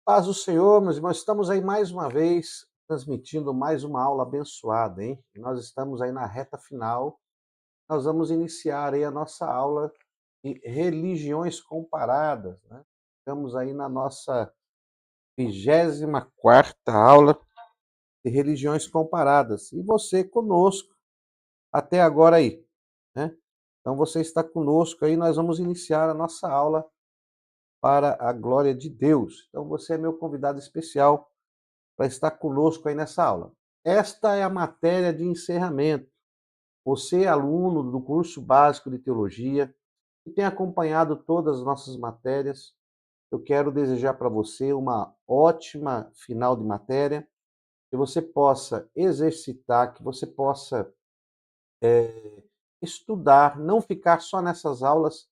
Paz do Senhor, meus irmãos, estamos aí mais uma vez transmitindo mais uma aula abençoada, hein? Nós estamos aí na reta final. Nós vamos iniciar aí a nossa aula de religiões comparadas, né? Estamos aí na nossa 24ª aula de religiões comparadas. E você conosco até agora aí, né? Então você está conosco aí, nós vamos iniciar a nossa aula para a glória de Deus. Então você é meu convidado especial para estar conosco aí nessa aula. Esta é a matéria de encerramento. Você, aluno do curso básico de teologia, que tem acompanhado todas as nossas matérias, eu quero desejar para você uma ótima final de matéria, que você possa exercitar, que você possa estudar, não ficar só nessas aulas,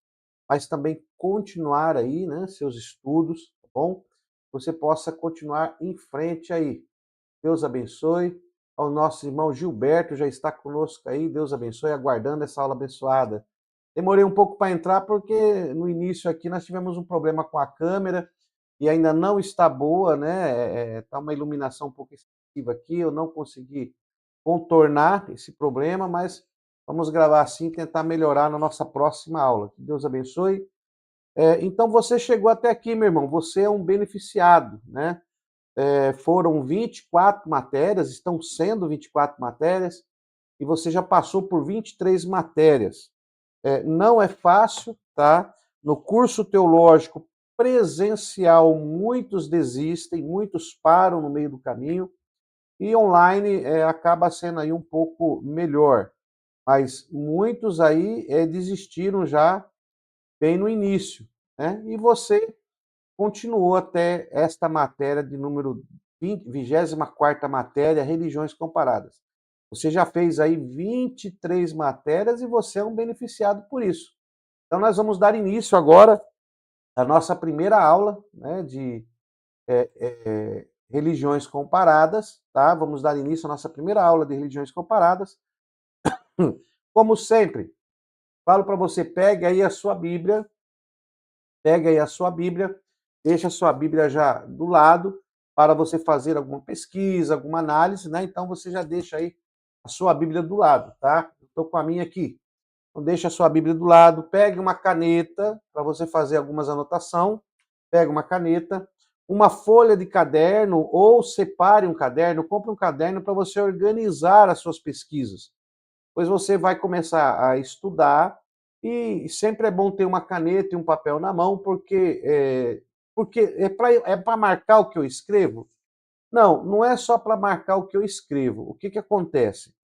mas também continuar aí, né, seus estudos, tá bom? Você possa continuar em frente aí. Deus abençoe. Ao nosso irmão Gilberto já está conosco aí. Deus abençoe, aguardando essa aula abençoada. Demorei um pouco para entrar porque no início aqui nós tivemos um problema com a câmera e ainda não está boa, né? Tá uma iluminação um pouco excessiva aqui. Eu não consegui contornar esse problema, mas vamos gravar assim e tentar melhorar na nossa próxima aula. Que Deus abençoe. Então você chegou até aqui, meu irmão. Você é um beneficiado, né? Foram 24 matérias, estão sendo 24 matérias, e você já passou por 23 matérias. Não é fácil, tá? No curso teológico presencial, muitos desistem, muitos param no meio do caminho, e online acaba sendo aí um pouco melhor. Mas muitos aí desistiram já bem no início, né? E você continuou até esta matéria de número 24ª matéria, religiões comparadas. Você já fez aí 23 matérias e você é um beneficiado por isso. Então nós vamos dar início agora à nossa primeira aula, né, de religiões comparadas, tá? Vamos dar início à nossa primeira aula de religiões comparadas. Como sempre, falo para você, pegue aí a sua Bíblia, deixa a sua Bíblia já do lado para você fazer alguma pesquisa, alguma análise, né? Então você já deixa aí a sua Bíblia do lado, tá? Eu estou com a minha aqui. Então deixa a sua Bíblia do lado, pegue uma caneta para você fazer algumas anotações, pega uma caneta, uma folha de caderno ou separe um caderno, compre um caderno para você organizar as suas pesquisas. Pois você vai começar a estudar e sempre é bom ter uma caneta e um papel na mão, porque é para marcar o que eu escrevo? Não, não é só para marcar o que eu escrevo. O que, que acontece?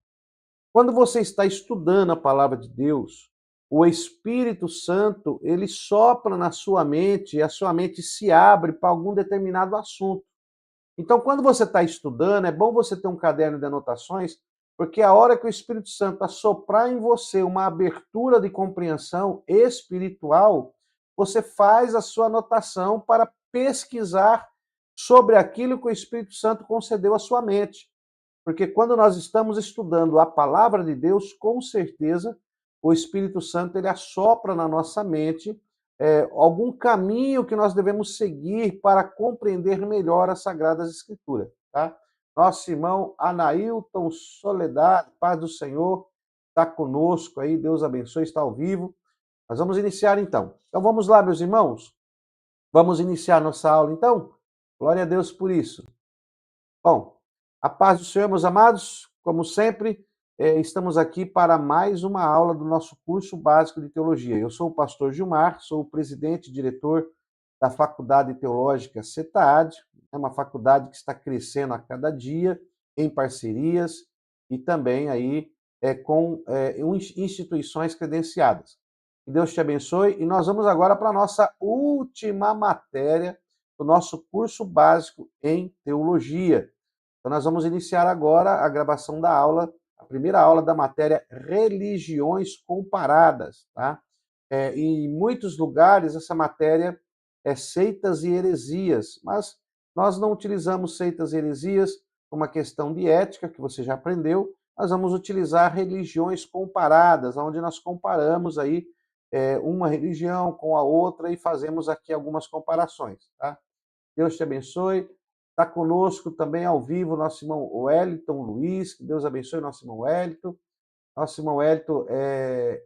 Quando você está estudando a palavra de Deus, o Espírito Santo, ele sopra na sua mente e a sua mente se abre para algum determinado assunto. Então, quando você está estudando, é bom você ter um caderno de anotações, porque a hora que o Espírito Santo assoprar em você uma abertura de compreensão espiritual, você faz a sua anotação para pesquisar sobre aquilo que o Espírito Santo concedeu à sua mente. Porque quando nós estamos estudando a palavra de Deus, com certeza, o Espírito Santo ele assopra na nossa mente algum caminho que nós devemos seguir para compreender melhor as Sagradas Escrituras. Tá? Nosso irmão Anailton Soledade, paz do Senhor, está conosco aí, Deus abençoe, está ao vivo. Nós vamos iniciar então. Então vamos lá, meus irmãos. Vamos iniciar nossa aula então? Glória a Deus por isso. Bom, a paz do Senhor, meus amados, como sempre, estamos aqui para mais uma aula do nosso curso básico de teologia. Eu sou o pastor Gilmar, sou o presidente e diretor da Faculdade Teológica CETAD, é uma faculdade que está crescendo a cada dia, em parcerias e também aí com instituições credenciadas. Que Deus te abençoe e nós vamos agora para a nossa última matéria do nosso curso básico em teologia. Então, nós vamos iniciar agora a gravação da aula, a primeira aula da matéria Religiões Comparadas. Tá? Em muitos lugares, essa matéria é seitas e heresias, mas nós não utilizamos seitas e heresias como uma questão de ética, que você já aprendeu, nós vamos utilizar religiões comparadas, onde nós comparamos aí uma religião com a outra e fazemos aqui algumas comparações. Tá? Deus te abençoe. Está conosco também ao vivo nosso irmão Wellington Luiz, que Deus abençoe nosso irmão Wellington. Nosso irmão Wellington é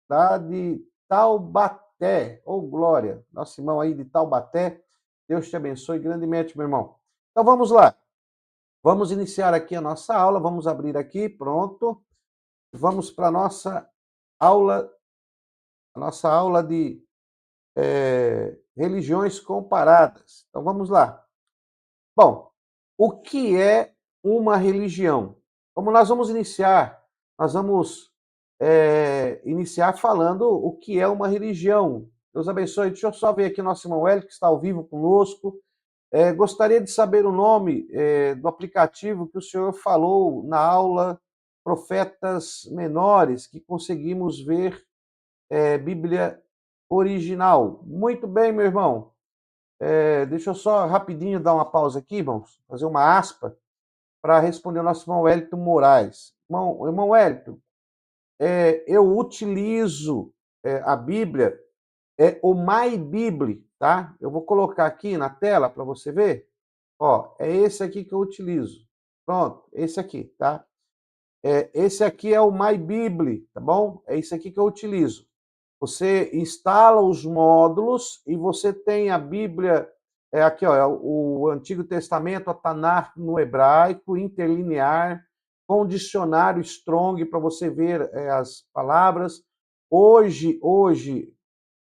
lá de Taubaté, ô glória, nosso irmão aí de Taubaté, Deus te abençoe grandemente, meu irmão. Então vamos lá, vamos iniciar aqui a nossa aula, vamos abrir aqui, pronto. Vamos para a nossa aula de religiões comparadas. Então vamos lá. Bom, o que é uma religião? Como nós vamos iniciar, nós vamos iniciar falando o que é uma religião. Deus abençoe. Deixa eu só ver aqui o nosso irmão Hélio, que está ao vivo conosco. Gostaria de saber o nome do aplicativo que o senhor falou na aula Profetas Menores, que conseguimos ver Bíblia original. Muito bem, meu irmão. Deixa eu só rapidinho dar uma pausa aqui, irmãos, fazer uma aspa para responder o nosso irmão Wellington Moraes. Irmão Wellington, eu utilizo a Bíblia, o MyBible, tá? Eu vou colocar aqui na tela para você ver. Ó, é esse aqui que eu utilizo. Pronto, esse aqui, tá? Esse aqui é o MyBible, tá bom? É esse aqui que eu utilizo. Você instala os módulos e você tem a Bíblia, aqui ó, o Antigo Testamento, a Tanakh no hebraico, interlinear, com dicionário Strong para você ver as palavras. Hoje,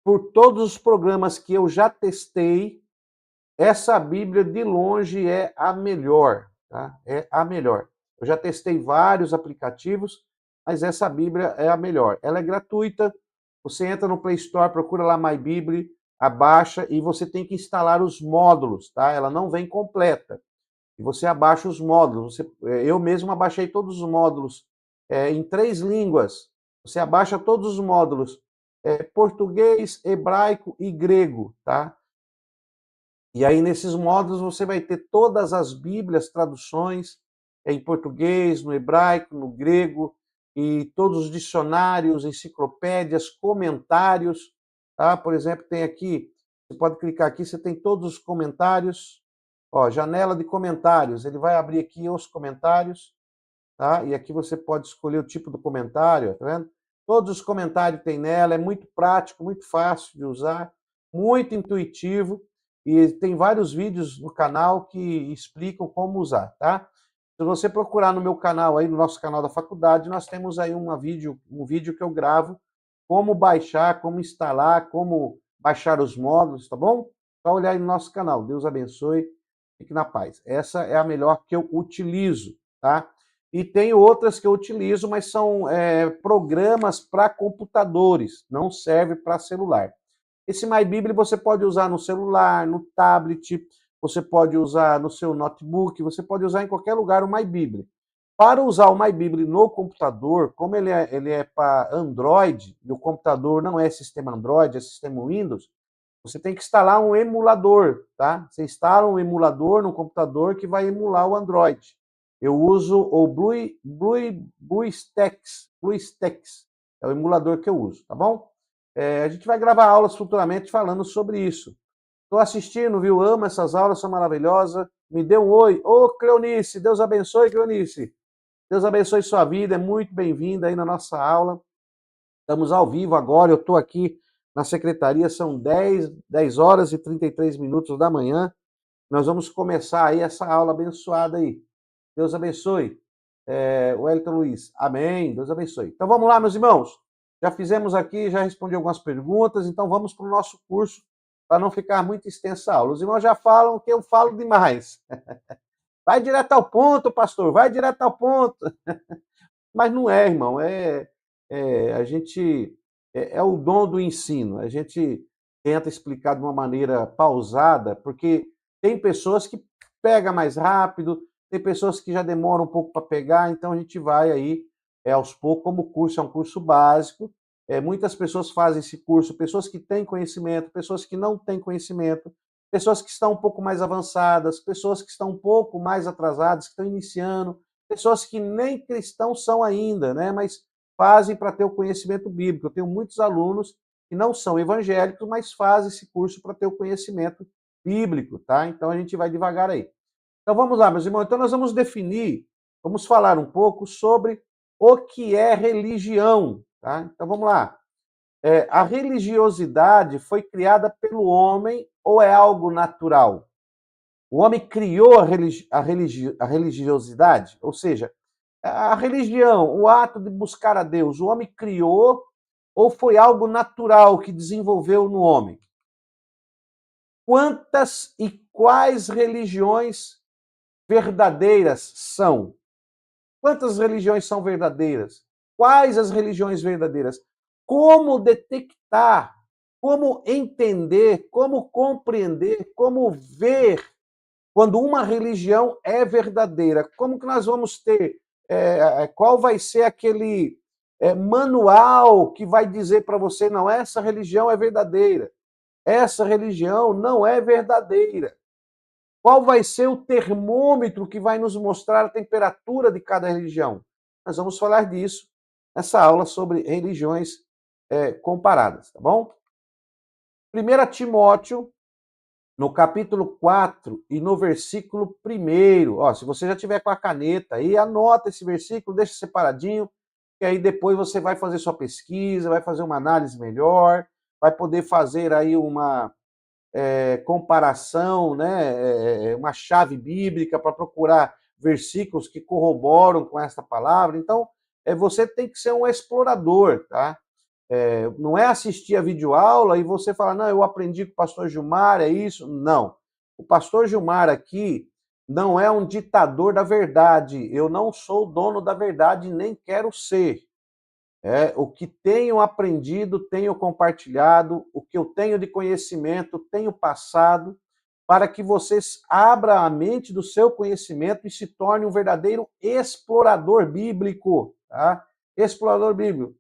por todos os programas que eu já testei, essa Bíblia de longe é a melhor, tá? É a melhor. Eu já testei vários aplicativos, mas essa Bíblia é a melhor. Ela é gratuita. Você entra no Play Store, procura lá MyBible, abaixa e você tem que instalar os módulos, tá? Ela não vem completa. E você abaixa os módulos. Eu mesmo abaixei todos os módulos em 3 línguas. Você abaixa todos os módulos, português, hebraico e grego, tá? E aí nesses módulos você vai ter todas as Bíblias, traduções em português, no hebraico, no grego, e todos os dicionários, enciclopédias, comentários, tá? Por exemplo, tem aqui, você pode clicar aqui, você tem todos os comentários, ó, janela de comentários, ele vai abrir aqui os comentários, tá? E aqui você pode escolher o tipo do comentário, tá vendo? Todos os comentários tem nela, é muito prático, muito fácil de usar, muito intuitivo, e tem vários vídeos no canal que explicam como usar, tá? Se você procurar no meu canal aí, no nosso canal da faculdade, nós temos aí um vídeo que eu gravo como baixar, como instalar, como baixar os módulos, tá bom? Só olhar aí no nosso canal. Deus abençoe, fique na paz. Essa é a melhor que eu utilizo, tá? E tem outras que eu utilizo, mas são programas para computadores, não serve para celular. Esse MyBible você pode usar no celular, no tablet, você pode usar no seu notebook, você pode usar em qualquer lugar o MyBible. Para usar o MyBible no computador, como ele é para Android, e o computador não é sistema Android, é sistema Windows, você tem que instalar um emulador, tá? Você instala um emulador no computador que vai emular o Android. Eu uso o BlueStacks, é o emulador que eu uso, tá bom? A gente vai gravar aulas futuramente falando sobre isso. Estou assistindo, viu? Amo essas aulas, são maravilhosas. Me dê um oi. Ô, Cleonice, Deus abençoe, Cleonice. Deus abençoe sua vida, é muito bem-vinda aí na nossa aula. Estamos ao vivo agora, eu estou aqui na secretaria, são 10 horas e 33 minutos da manhã. Nós vamos começar aí essa aula abençoada aí. Deus abençoe. Wellington Luiz, amém, Deus abençoe. Então vamos lá, meus irmãos. Já fizemos aqui, já respondi algumas perguntas, então vamos para o nosso curso, para não ficar muito extensa a aula. Os irmãos já falam que eu falo demais. Vai direto ao ponto, pastor, vai direto ao ponto. Mas não é, irmão, a gente, é o dom do ensino, a gente tenta explicar de uma maneira pausada, porque tem pessoas que pegam mais rápido, tem pessoas que já demoram um pouco para pegar, então a gente vai aí, aos poucos, como o curso é um curso básico, muitas pessoas fazem esse curso, pessoas que têm conhecimento, pessoas que não têm conhecimento, pessoas que estão um pouco mais avançadas, pessoas que estão um pouco mais atrasadas, que estão iniciando, pessoas que nem cristãos são ainda, né, mas fazem para ter o conhecimento bíblico. Eu tenho muitos alunos que não são evangélicos, mas fazem esse curso para ter o conhecimento bíblico, tá? Então a gente vai devagar aí. Então vamos lá, meus irmãos. Então nós vamos definir, vamos falar um pouco sobre o que é religião, tá? Então vamos lá. A religiosidade foi criada pelo homem ou é algo natural? O homem criou a religiosidade, ou seja, a religião, o ato de buscar a Deus, o homem criou ou foi algo natural que desenvolveu no homem? Quantas e quais religiões verdadeiras são? Quantas religiões são verdadeiras? Quais as religiões verdadeiras? Como detectar? Como entender? Como compreender? Como ver quando uma religião é verdadeira? Como que nós vamos ter? Qual vai ser aquele manual que vai dizer para você, não, essa religião é verdadeira, essa religião não é verdadeira? Qual vai ser o termômetro que vai nos mostrar a temperatura de cada religião? Nós vamos falar disso nessa aula sobre religiões comparadas, tá bom? 1 Timóteo, no capítulo 4 e no versículo 1, ó, se você já tiver com a caneta aí, anota esse versículo, deixa separadinho, que aí depois você vai fazer sua pesquisa, vai fazer uma análise melhor, vai poder fazer aí uma comparação, né, uma chave bíblica para procurar versículos que corroboram com essa palavra. Então, você tem que ser um explorador, tá? Não é assistir a videoaula e você falar, não, eu aprendi com o pastor Gilmar, é isso. Não. O pastor Gilmar aqui não é um ditador da verdade. Eu não sou o dono da verdade, nem quero ser. O que tenho aprendido, tenho compartilhado, o que eu tenho de conhecimento, tenho passado, para que vocês abram a mente do seu conhecimento e se torne um verdadeiro explorador bíblico, tá? Explorador bíblico.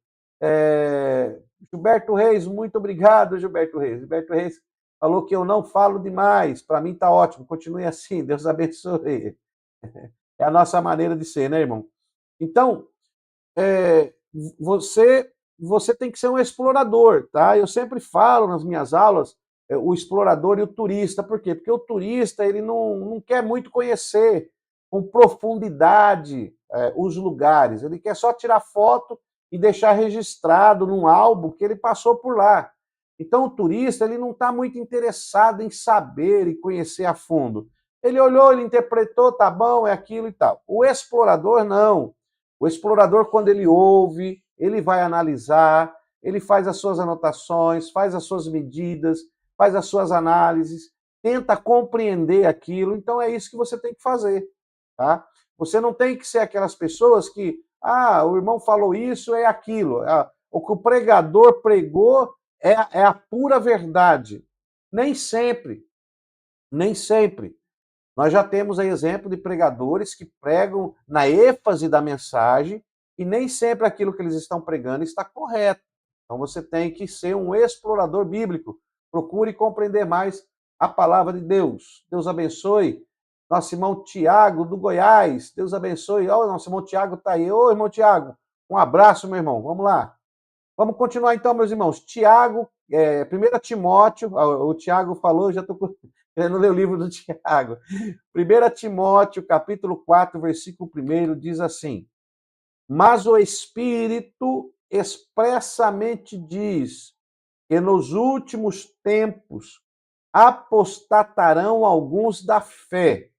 Gilberto Reis, muito obrigado, Gilberto Reis. Gilberto Reis falou que eu não falo demais, para mim tá ótimo, continue assim, Deus abençoe. É a nossa maneira de ser, né, irmão? Então, você tem que ser um explorador, tá? Eu sempre falo nas minhas aulas o explorador e o turista. Por quê? Porque o turista ele não quer muito conhecer com profundidade os lugares. Ele quer só tirar foto e deixar registrado num álbum que ele passou por lá. Então o turista ele não está muito interessado em saber e conhecer a fundo. Ele olhou, ele interpretou, tá bom, é aquilo e tal. O explorador não. O explorador, quando ele ouve, ele vai analisar, ele faz as suas anotações, faz as suas medidas, faz as suas análises, tenta compreender aquilo. Então é isso que você tem que fazer, tá? Você não tem que ser aquelas pessoas que, o irmão falou isso, é aquilo. O que o pregador pregou é a pura verdade. Nem sempre. Nem sempre. Nós já temos aí exemplo de pregadores que pregam na ênfase da mensagem e nem sempre aquilo que eles estão pregando está correto. Então você tem que ser um explorador bíblico. Procure compreender mais a palavra de Deus. Deus abençoe. Nosso irmão Tiago, do Goiás. Deus abençoe. Ó, nosso irmão Tiago está aí. Ô, irmão Tiago, um abraço, meu irmão. Vamos lá. Vamos continuar então, meus irmãos. Tiago, 1 Timóteo, o Tiago falou, já estou querendo ler o livro do Tiago. 1 Timóteo, capítulo 4, versículo 1, diz assim: mas o Espírito expressamente diz que nos últimos tempos apostatarão alguns da fé,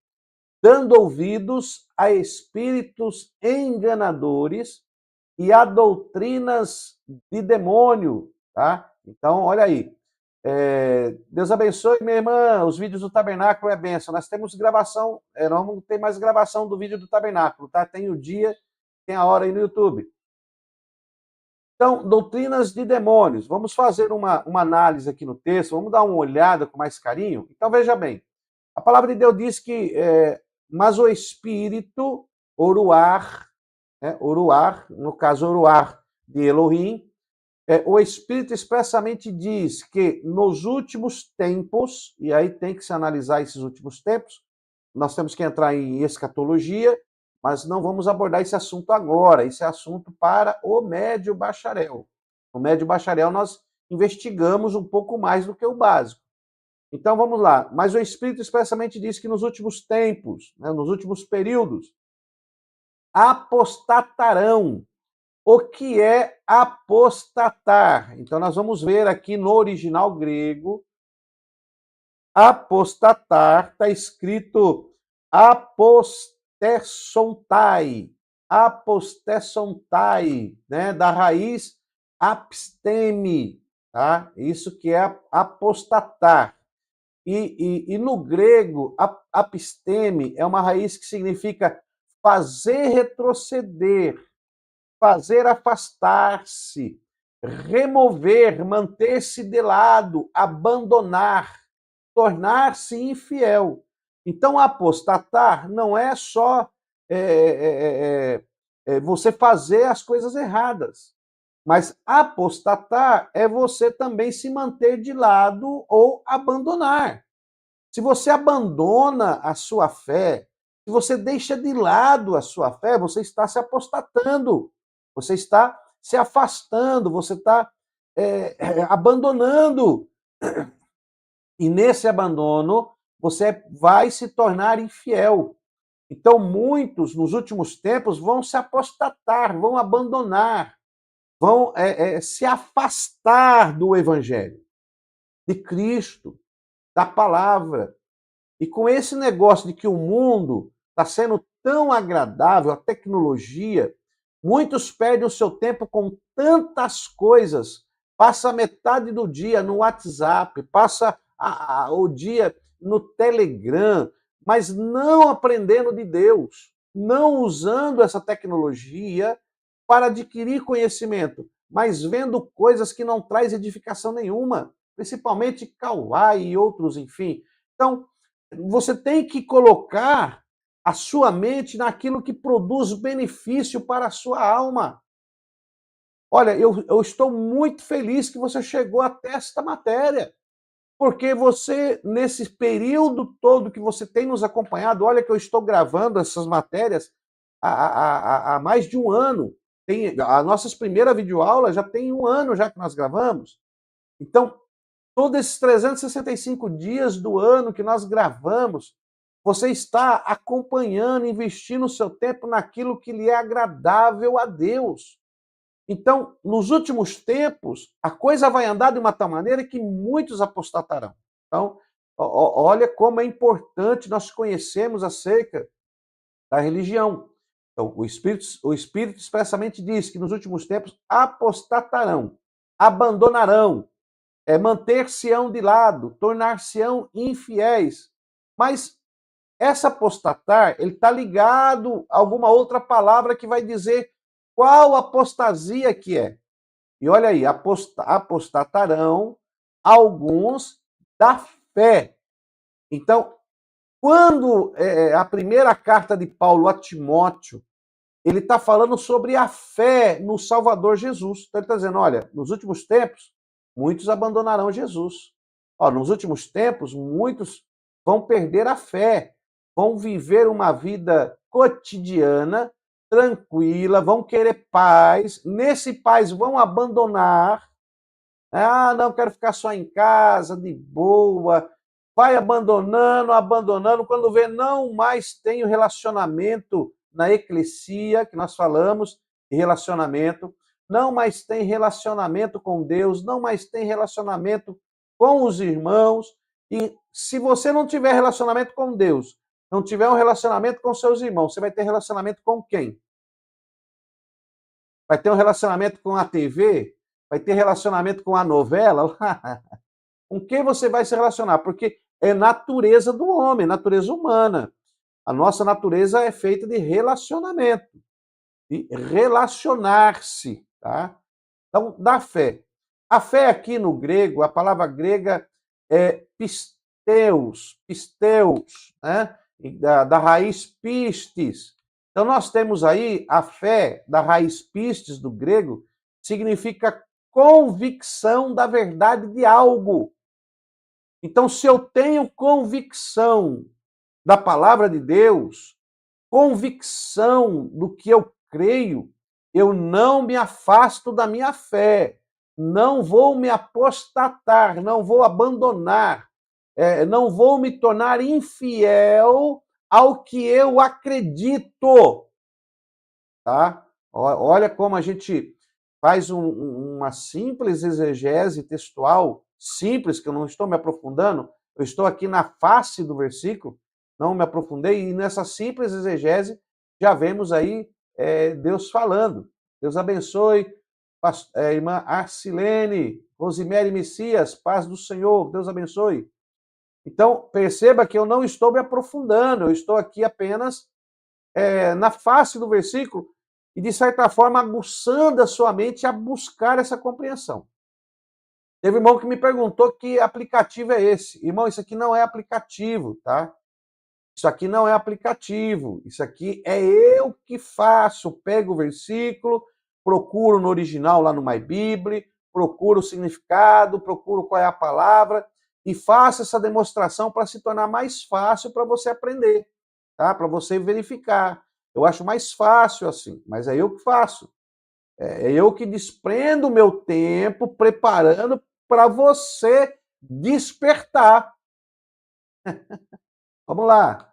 dando ouvidos a espíritos enganadores e a doutrinas de demônio, tá? Então, olha aí. Deus abençoe, minha irmã. Os vídeos do Tabernáculo é bênção. Nós temos gravação, não tem mais gravação do vídeo do Tabernáculo, tá? Tem o dia, tem a hora aí no YouTube. Então, doutrinas de demônios. Vamos fazer uma análise aqui no texto, vamos dar uma olhada com mais carinho. Então, veja bem. A palavra de Deus diz que, mas o Espírito, Oruar, Oruar, no caso Oruar de Elohim, o Espírito expressamente diz que nos últimos tempos, e aí tem que se analisar esses últimos tempos, nós temos que entrar em escatologia, mas não vamos abordar esse assunto agora, esse é assunto para o médio bacharel. O médio bacharel nós investigamos um pouco mais do que o básico. Então vamos lá. Mas o Espírito expressamente diz que nos últimos tempos, né, nos últimos períodos, apostatarão. O que é apostatar? Então nós vamos ver aqui no original grego, apostatar está escrito apostessontai, apostessontai, né, da raiz absteme, tá? Isso que é apostatar. E no grego, apisteme é uma raiz que significa fazer retroceder, fazer afastar-se, remover, manter-se de lado, abandonar, tornar-se infiel. Então, apostatar não é só você fazer as coisas erradas, mas apostatar é você também se manter de lado ou abandonar. Se você abandona a sua fé, se você deixa de lado a sua fé, você está se apostatando, você está se afastando, você está abandonando. E nesse abandono, você vai se tornar infiel. Então, muitos, nos últimos tempos, vão se apostatar, vão abandonar, vão se afastar do Evangelho, de Cristo, da palavra. E com esse negócio de que o mundo está sendo tão agradável, a tecnologia, muitos perdem o seu tempo com tantas coisas, passa metade do dia no WhatsApp, passa o dia no Telegram, mas não aprendendo de Deus, não usando essa tecnologia para adquirir conhecimento, mas vendo coisas que não traz edificação nenhuma, principalmente Kawaii e outros, enfim. Então, você tem que colocar a sua mente naquilo que produz benefício para a sua alma. Olha, eu estou muito feliz que você chegou até esta matéria, porque você, nesse período todo que você tem nos acompanhado, olha que eu estou gravando essas matérias há mais de um ano. A nossa primeira videoaula já tem um ano já que nós gravamos. Então, todos esses 365 dias do ano que nós gravamos, você está acompanhando, investindo o seu tempo naquilo que lhe é agradável a Deus. Então, nos últimos tempos, a coisa vai andar de uma tal maneira que muitos apostatarão. Então, olha como é importante nós conhecermos acerca da religião. Então, o Espírito expressamente diz que nos últimos tempos apostatarão, abandonarão, manter-se-ão de lado, tornar-se-ão infiéis. Mas essa apostatar, ele está ligado a alguma outra palavra que vai dizer qual apostasia que é. E olha aí, apostatarão alguns da fé. Então, quando a primeira carta de Paulo a Timóteo, ele está falando sobre a fé no Salvador Jesus. Então ele está dizendo, olha, nos últimos tempos, muitos abandonarão Jesus. Ó, nos últimos tempos, muitos vão perder a fé, vão viver uma vida cotidiana, tranquila, vão querer paz. Nesse paz vão abandonar. Ah, não, quero ficar só em casa, de boa. Vai abandonando, abandonando. Quando vê, não mais tem o relacionamento na eclesia, que nós falamos de relacionamento, não mais tem relacionamento com Deus, não mais tem relacionamento com os irmãos. E se você não tiver relacionamento com Deus, não tiver um relacionamento com seus irmãos, você vai ter relacionamento com quem? Vai ter um relacionamento com a TV? Vai ter relacionamento com a novela? Com quem você vai se relacionar? Porque é natureza do homem, natureza humana. A nossa natureza é feita de relacionamento, de relacionar-se, tá? Então, da fé. A fé aqui no grego, a palavra grega é pisteus, né? Da raiz pistes. Então, nós temos aí a fé da raiz pistes do grego, significa convicção da verdade de algo. Então, se eu tenho convicção da palavra de Deus, convicção do que eu creio, eu não me afasto da minha fé, não vou me apostatar, não vou abandonar. não vou me tornar infiel ao que eu acredito. Tá? Olha como a gente faz uma simples exegese textual, simples, que eu não estou me aprofundando, eu estou aqui na face do versículo, não me aprofundei, e nessa simples exegese já vemos aí Deus falando. Deus abençoe, irmã Arcilene, Rosimere Messias, paz do Senhor, Deus abençoe. Então, perceba que eu não estou me aprofundando, eu estou aqui apenas na face do versículo e, de certa forma, aguçando a sua mente a buscar essa compreensão. Teve um irmão que me perguntou que aplicativo é esse. Irmão, isso aqui não é aplicativo, tá? Isso aqui não é aplicativo. Isso aqui é eu que faço. Pego o versículo, procuro no original lá no MyBible, procuro o significado, procuro qual é a palavra e faço essa demonstração para se tornar mais fácil para você aprender, tá? Para você verificar. Eu acho mais fácil assim, mas é eu que faço. É eu que desprendo o meu tempo preparando para você despertar. Vamos lá.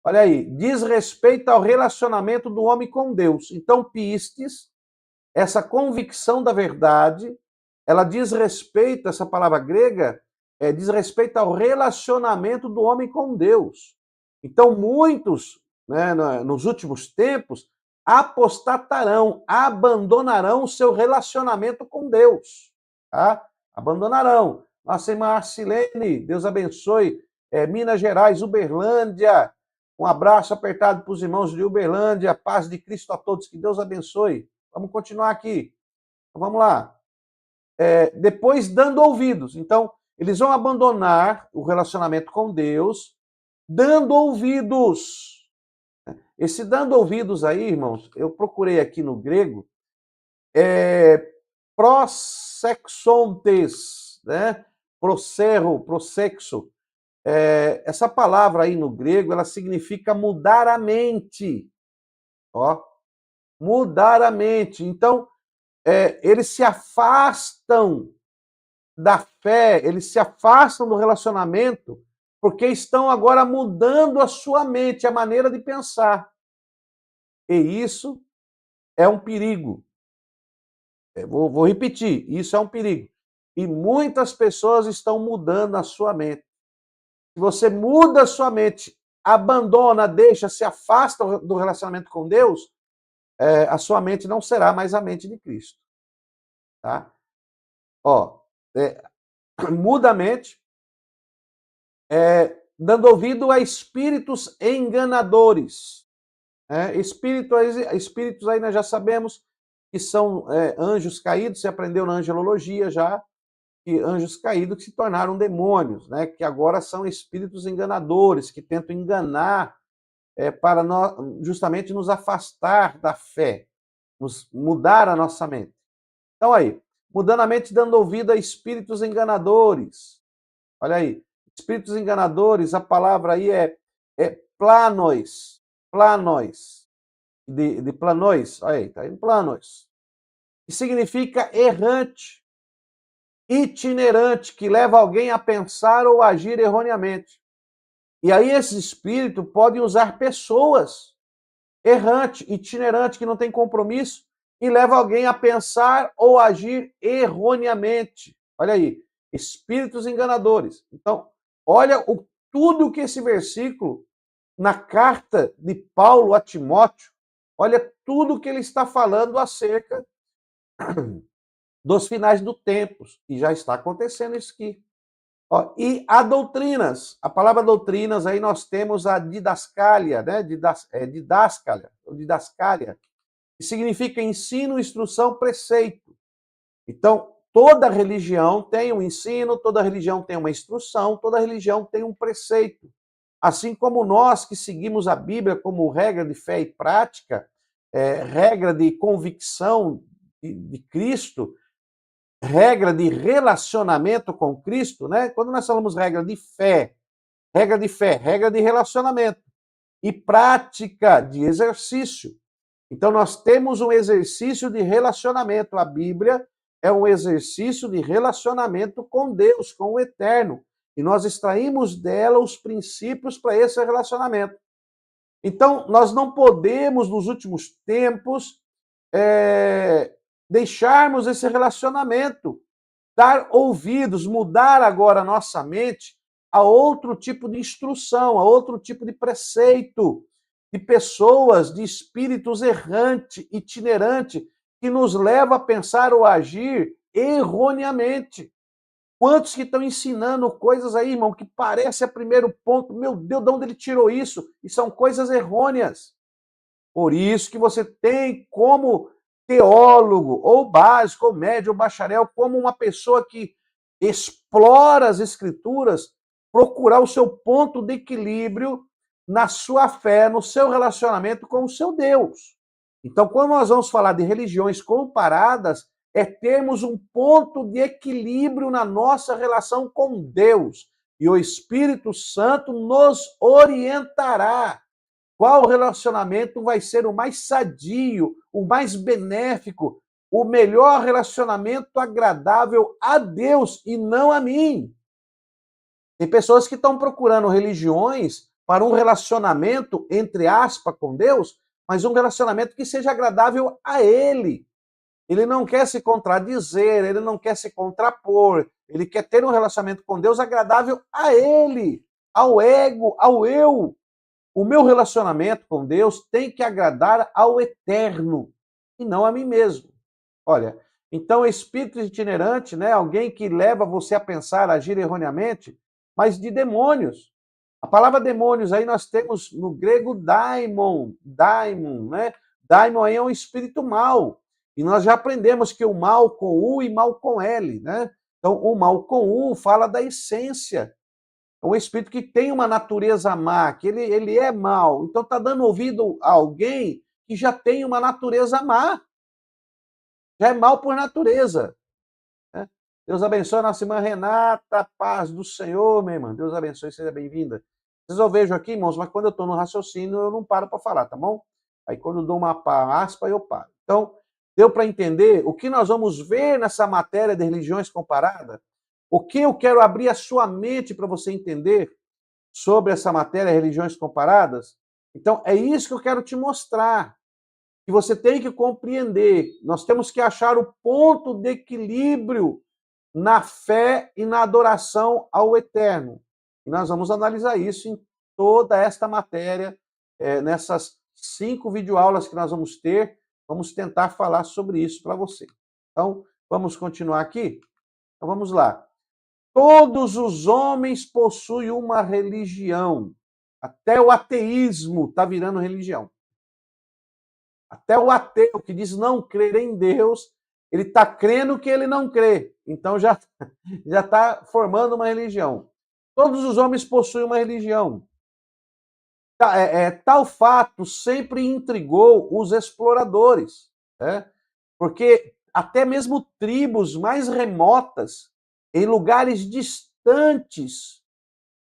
Olha aí. Diz respeito ao relacionamento do homem com Deus. Então, pistes, essa convicção da verdade, ela diz respeito, essa palavra grega, diz respeito ao relacionamento do homem com Deus. Então, muitos, né, nos últimos tempos, apostatarão, abandonarão o seu relacionamento com Deus. Tá? Abandonarão. Nossa irmã Arcilene, Deus abençoe, Minas Gerais, Uberlândia, um abraço apertado para os irmãos de Uberlândia, paz de Cristo a todos, que Deus abençoe. Vamos continuar aqui. Então, vamos lá. Depois, dando ouvidos. Então, eles vão abandonar o relacionamento com Deus, dando ouvidos. Esse dando ouvidos aí, irmãos, eu procurei aqui no grego, prosexontes, né? Prosexo. Essa palavra aí no grego, ela significa mudar a mente. Ó, mudar a mente. Então, eles se afastam da fé, eles se afastam do relacionamento, porque estão agora mudando a sua mente, a maneira de pensar. E isso é um perigo. Vou repetir, isso é um perigo. E muitas pessoas estão mudando a sua mente. Se você muda a sua mente, abandona, deixa, se afasta do relacionamento com Deus, a sua mente não será mais a mente de Cristo. Tá? Ó, muda a mente, dando ouvido a espíritos enganadores. Espíritos aí nós já sabemos que são anjos caídos, você aprendeu na angelologia já, que anjos caídos que se tornaram demônios, né? Que agora são espíritos enganadores, que tentam enganar para justamente nos afastar da fé, mudar a nossa mente. Então aí, mudando a mente, dando ouvido a espíritos enganadores. Olha aí, espíritos enganadores, a palavra aí é planos, de planos, olha aí, tá aí, planos, que significa errante, itinerante, que leva alguém a pensar ou agir erroneamente. E aí esse espírito pode usar pessoas errante, itinerante, que não tem compromisso, e leva alguém a pensar ou agir erroneamente. Olha aí, espíritos enganadores. Então, olha tudo que esse versículo, na carta de Paulo a Timóteo, olha tudo que ele está falando acerca dos finais do tempos. E já está acontecendo isso aqui. Ó, e a doutrinas. A palavra doutrinas, aí nós temos a didascalia, né? Didascalia, que significa ensino, instrução, preceito. Então, toda religião tem um ensino, toda religião tem uma instrução, toda religião tem um preceito. Assim como nós que seguimos a Bíblia como regra de fé e prática, regra de convicção de Cristo, regra de relacionamento com Cristo, né? Quando nós falamos regra de fé, regra de relacionamento e prática de exercício. Então nós temos um exercício de relacionamento. A Bíblia é um exercício de relacionamento com Deus, com o Eterno. e nós extraímos dela os princípios para esse relacionamento. Então, nós não podemos, nos últimos tempos, deixarmos esse relacionamento, dar ouvidos, mudar agora a nossa mente a outro tipo de instrução, a outro tipo de preceito, de pessoas, de espíritos errante, itinerante, que nos leva a pensar ou agir erroneamente. Quantos que estão ensinando coisas aí, irmão, que parece a primeiro ponto, meu Deus, de onde ele tirou isso? E são coisas errôneas. Por isso que você tem como teólogo, ou básico, ou médio, ou bacharel, como uma pessoa que explora as escrituras, procurar o seu ponto de equilíbrio na sua fé, no seu relacionamento com o seu Deus. Então, quando nós vamos falar de religiões comparadas, é termos um ponto de equilíbrio na nossa relação com Deus. E o Espírito Santo nos orientará qual relacionamento vai ser o mais sadio, o mais benéfico, o melhor relacionamento agradável a Deus e não a mim. Tem pessoas que estão procurando religiões para um relacionamento, entre aspas, com Deus, mas um relacionamento que seja agradável a Ele. Ele não quer se contradizer, ele não quer se contrapor, ele quer ter um relacionamento com Deus agradável a Ele, ao ego, ao eu. O meu relacionamento com Deus tem que agradar ao eterno e não a mim mesmo. Olha, então espírito itinerante, né, alguém que leva você a pensar, a agir erroneamente, mas de demônios. A palavra demônios aí nós temos no grego daimon, né? Daimon aí é um espírito mau. E nós já aprendemos que o mal com U e mal com L, né? Então, o mal com U fala da essência. É um espírito que tem uma natureza má, que ele é mau. Então está dando ouvido a alguém que já tem uma natureza má. Já é mal por natureza. Né? Deus abençoe a nossa irmã Renata, paz do Senhor, minha irmã. Deus abençoe, seja bem-vinda. Vocês eu vejo aqui, irmãos, mas quando eu estou no raciocínio, eu não paro para falar, tá bom? Aí quando eu dou uma aspa, eu paro. Então, deu para entender o que nós vamos ver nessa matéria de religiões comparadas? O que eu quero abrir a sua mente para você entender sobre essa matéria, religiões comparadas? Então, é isso que eu quero te mostrar, que você tem que compreender. Nós temos que achar o ponto de equilíbrio na fé e na adoração ao Eterno. E nós vamos analisar isso em toda esta matéria, nessas 5 videoaulas que nós vamos ter, vamos tentar falar sobre isso para você. Então, vamos continuar aqui? Então, vamos lá. Todos os homens possuem uma religião. Até o ateísmo está virando religião. Até o ateu que diz não crer em Deus, ele está crendo que ele não crê. Então já está formando uma religião. Todos os homens possuem uma religião. Tal fato sempre intrigou os exploradores, né? Porque até mesmo tribos mais remotas, em lugares distantes,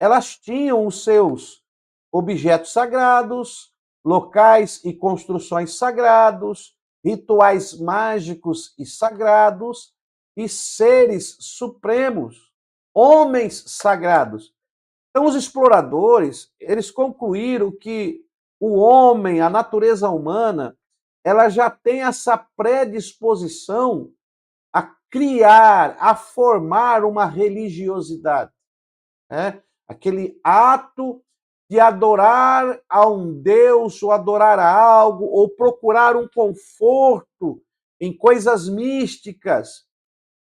elas tinham os seus objetos sagrados, locais e construções sagrados, rituais mágicos e sagrados, e seres supremos, homens sagrados. Então, os exploradores, eles concluíram que o homem, a natureza humana, ela já tem essa predisposição a criar, a formar uma religiosidade. Né? Aquele ato de adorar a um Deus, ou adorar a algo, ou procurar um conforto em coisas místicas.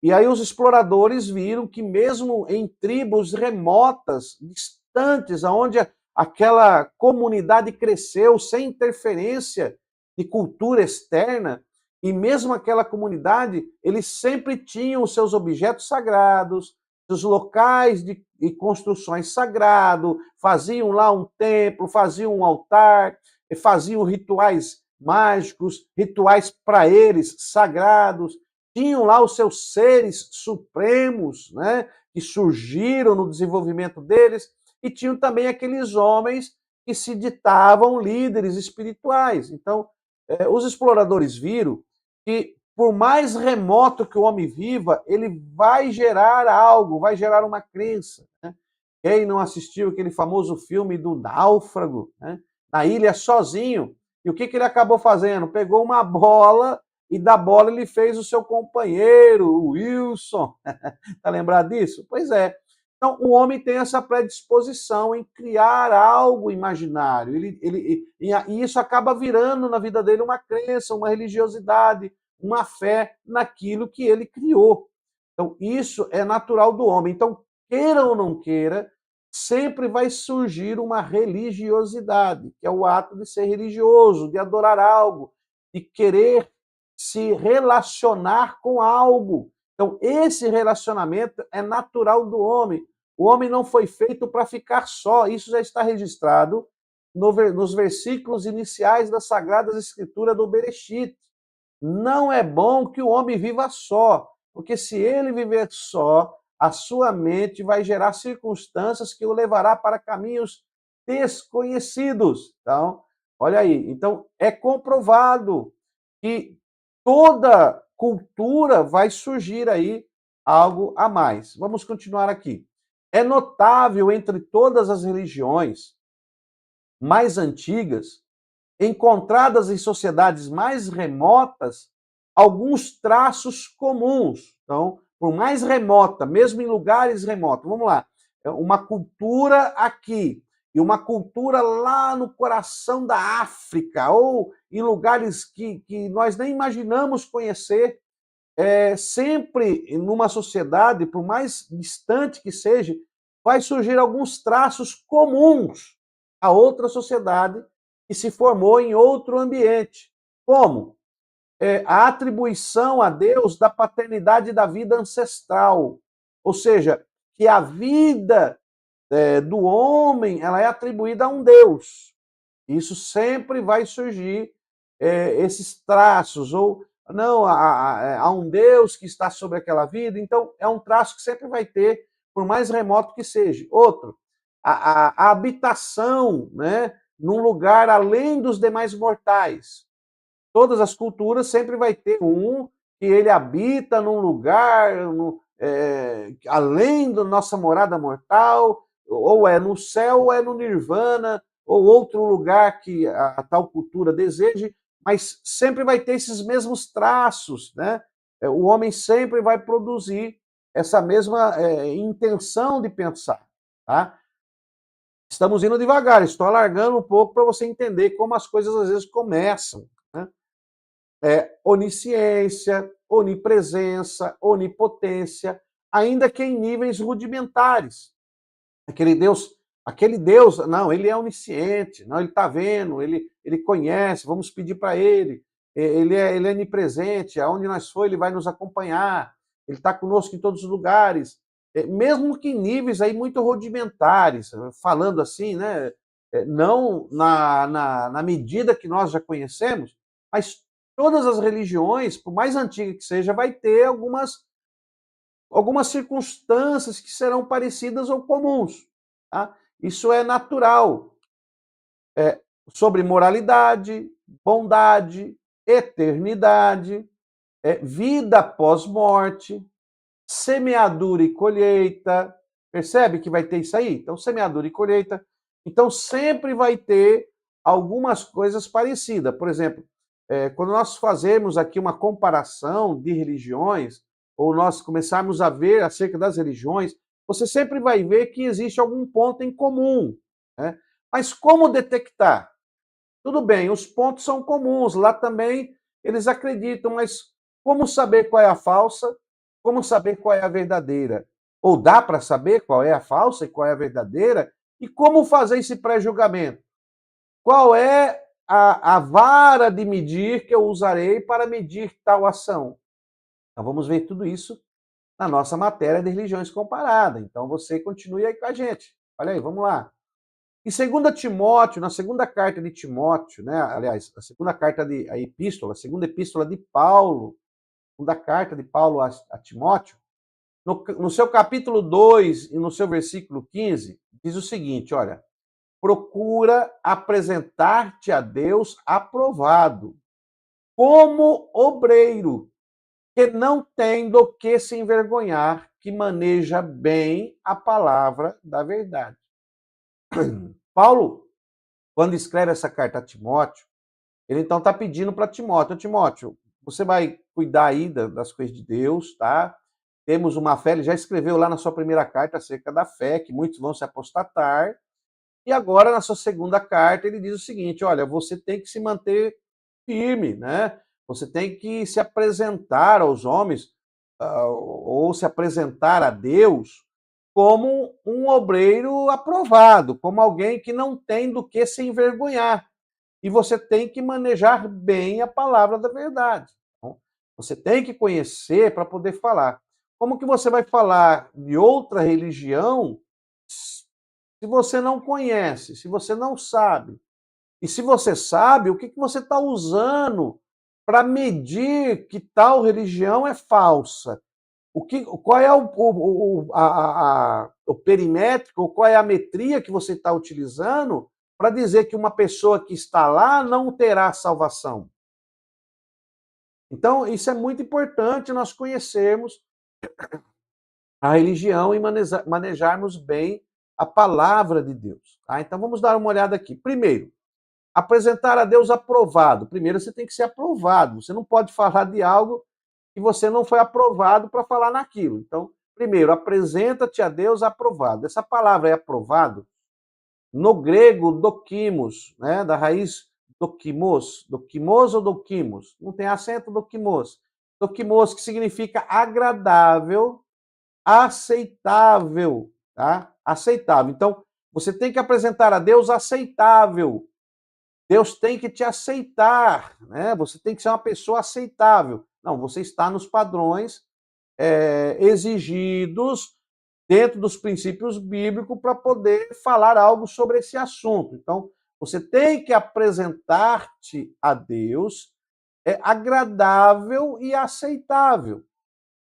E aí os exploradores viram que mesmo em tribos remotas, distantes, onde aquela comunidade cresceu sem interferência de cultura externa, e mesmo aquela comunidade, eles sempre tinham os seus objetos sagrados, os locais e construções sagrados, faziam lá um templo, faziam um altar, faziam rituais mágicos, rituais para eles sagrados, tinham lá os seus seres supremos, né, que surgiram no desenvolvimento deles, e tinham também aqueles homens que se ditavam líderes espirituais. Então, os exploradores viram que, por mais remoto que o homem viva, ele vai gerar algo, vai gerar uma crença. Né? Quem não assistiu aquele famoso filme do náufrago, né? Na ilha sozinho, e o que ele acabou fazendo? Pegou uma bola e da bola ele fez o seu companheiro, o Wilson. Está lembrado disso? Pois é. Então, o homem tem essa predisposição em criar algo imaginário. E isso acaba virando na vida dele uma crença, uma religiosidade, uma fé naquilo que ele criou. Então, isso é natural do homem. Então, queira ou não queira, sempre vai surgir uma religiosidade, que é o ato de ser religioso, de adorar algo, de querer se relacionar com algo. Então, esse relacionamento é natural do homem. O homem não foi feito para ficar só. Isso já está registrado nos versículos iniciais das Sagradas Escrituras do Bereshit. Não é bom que o homem viva só, porque se ele viver só, a sua mente vai gerar circunstâncias que o levará para caminhos desconhecidos. Então, olha aí. Então, é comprovado que toda cultura vai surgir aí algo a mais. Vamos continuar aqui. É notável entre todas as religiões mais antigas, encontradas em sociedades mais remotas, alguns traços comuns. Então, por mais remota, mesmo em lugares remotos, vamos lá, uma cultura aqui e uma cultura lá no coração da África, ou em lugares que nós nem imaginamos conhecer, sempre numa sociedade, por mais distante que seja, vai surgir alguns traços comuns a outra sociedade que se formou em outro ambiente. Como? A atribuição a Deus da paternidade da vida ancestral. Ou seja, que a vida do homem ela é atribuída a um Deus. Isso sempre vai surgir esses traços, ou não, há um Deus que está sobre aquela vida, então é um traço que sempre vai ter, por mais remoto que seja. Outro, a habitação, né, num lugar além dos demais mortais. Todas as culturas sempre vai ter um que ele habita num lugar além da nossa morada mortal, ou é no céu, ou é no nirvana, ou outro lugar que a tal cultura deseje, mas sempre vai ter esses mesmos traços, né? O homem sempre vai produzir essa mesma intenção de pensar, tá? Estamos indo devagar, estou alargando um pouco para você entender como as coisas às vezes começam, né? Onisciência, onipresença, onipotência, ainda que em níveis rudimentares. Aquele Deus, não, ele é onisciente, não, ele está vendo, ele conhece, vamos pedir para ele, ele é onipresente, aonde nós for, ele vai nos acompanhar, ele está conosco em todos os lugares, mesmo que em níveis aí muito rudimentares, falando assim, né, não na medida que nós já conhecemos, mas todas as religiões, por mais antiga que seja, vai ter algumas circunstâncias que serão parecidas ou comuns. Tá? Isso é natural. Sobre moralidade, bondade, eternidade, vida após morte, semeadura e colheita. Percebe que vai ter isso aí? Então, semeadura e colheita. Então, sempre vai ter algumas coisas parecidas. Por exemplo, quando nós fazemos aqui uma comparação de religiões, ou nós começarmos a ver acerca das religiões, você sempre vai ver que existe algum ponto em comum. Né? Mas como detectar? Tudo bem, os pontos são comuns, lá também eles acreditam, mas como saber qual é a falsa? Como saber qual é a verdadeira? Ou dá para saber qual é a falsa e qual é a verdadeira? E como fazer esse pré-julgamento? Qual é a vara de medir que eu usarei para medir tal ação? Então vamos ver tudo isso na nossa matéria de religiões comparadas. Então você continue aí com a gente. Olha aí, vamos lá. Em 2 Timóteo, na segunda carta de Timóteo, né? Aliás, a segunda epístola de Paulo, segunda carta de Paulo a Timóteo, no seu capítulo 2 e no seu versículo 15, diz o seguinte, olha, procura apresentar-te a Deus aprovado, como obreiro que não tem do que se envergonhar, que maneja bem a palavra da verdade. Paulo, quando escreve essa carta a Timóteo, ele então está pedindo para Timóteo, Timóteo, você vai cuidar aí das coisas de Deus, tá? Temos uma fé, ele já escreveu lá na sua primeira carta acerca da fé, que muitos vão se apostatar, e agora na sua segunda carta ele diz o seguinte, olha, você tem que se manter firme, né? Você tem que se apresentar aos homens, ou se apresentar a Deus como um obreiro aprovado, como alguém que não tem do que se envergonhar. E você tem que manejar bem a palavra da verdade. Então, você tem que conhecer para poder falar. Como que você vai falar de outra religião se você não conhece, se você não sabe? E se você sabe, o que você está usando para medir que tal religião é falsa? Qual é o perimétrico, qual é a metria que você está utilizando para dizer que uma pessoa que está lá não terá salvação? Então, isso é muito importante nós conhecermos a religião e manejarmos bem a palavra de Deus. Tá? Então, vamos dar uma olhada aqui. Primeiro, apresentar a Deus aprovado. Primeiro, você tem que ser aprovado. Você não pode falar de algo que você não foi aprovado para falar naquilo. Então, primeiro, apresenta-te a Deus aprovado. Essa palavra é aprovado. No grego, dokimos, né, da raiz dokimos ou dokimos, não tem acento, dokimos, que significa agradável, aceitável, tá? Aceitável. Então, você tem que apresentar a Deus aceitável. Deus tem que te aceitar, né? Você tem que ser uma pessoa aceitável. Não, você está nos padrões exigidos dentro dos princípios bíblicos para poder falar algo sobre esse assunto. Então, você tem que apresentar-te a Deus agradável e aceitável.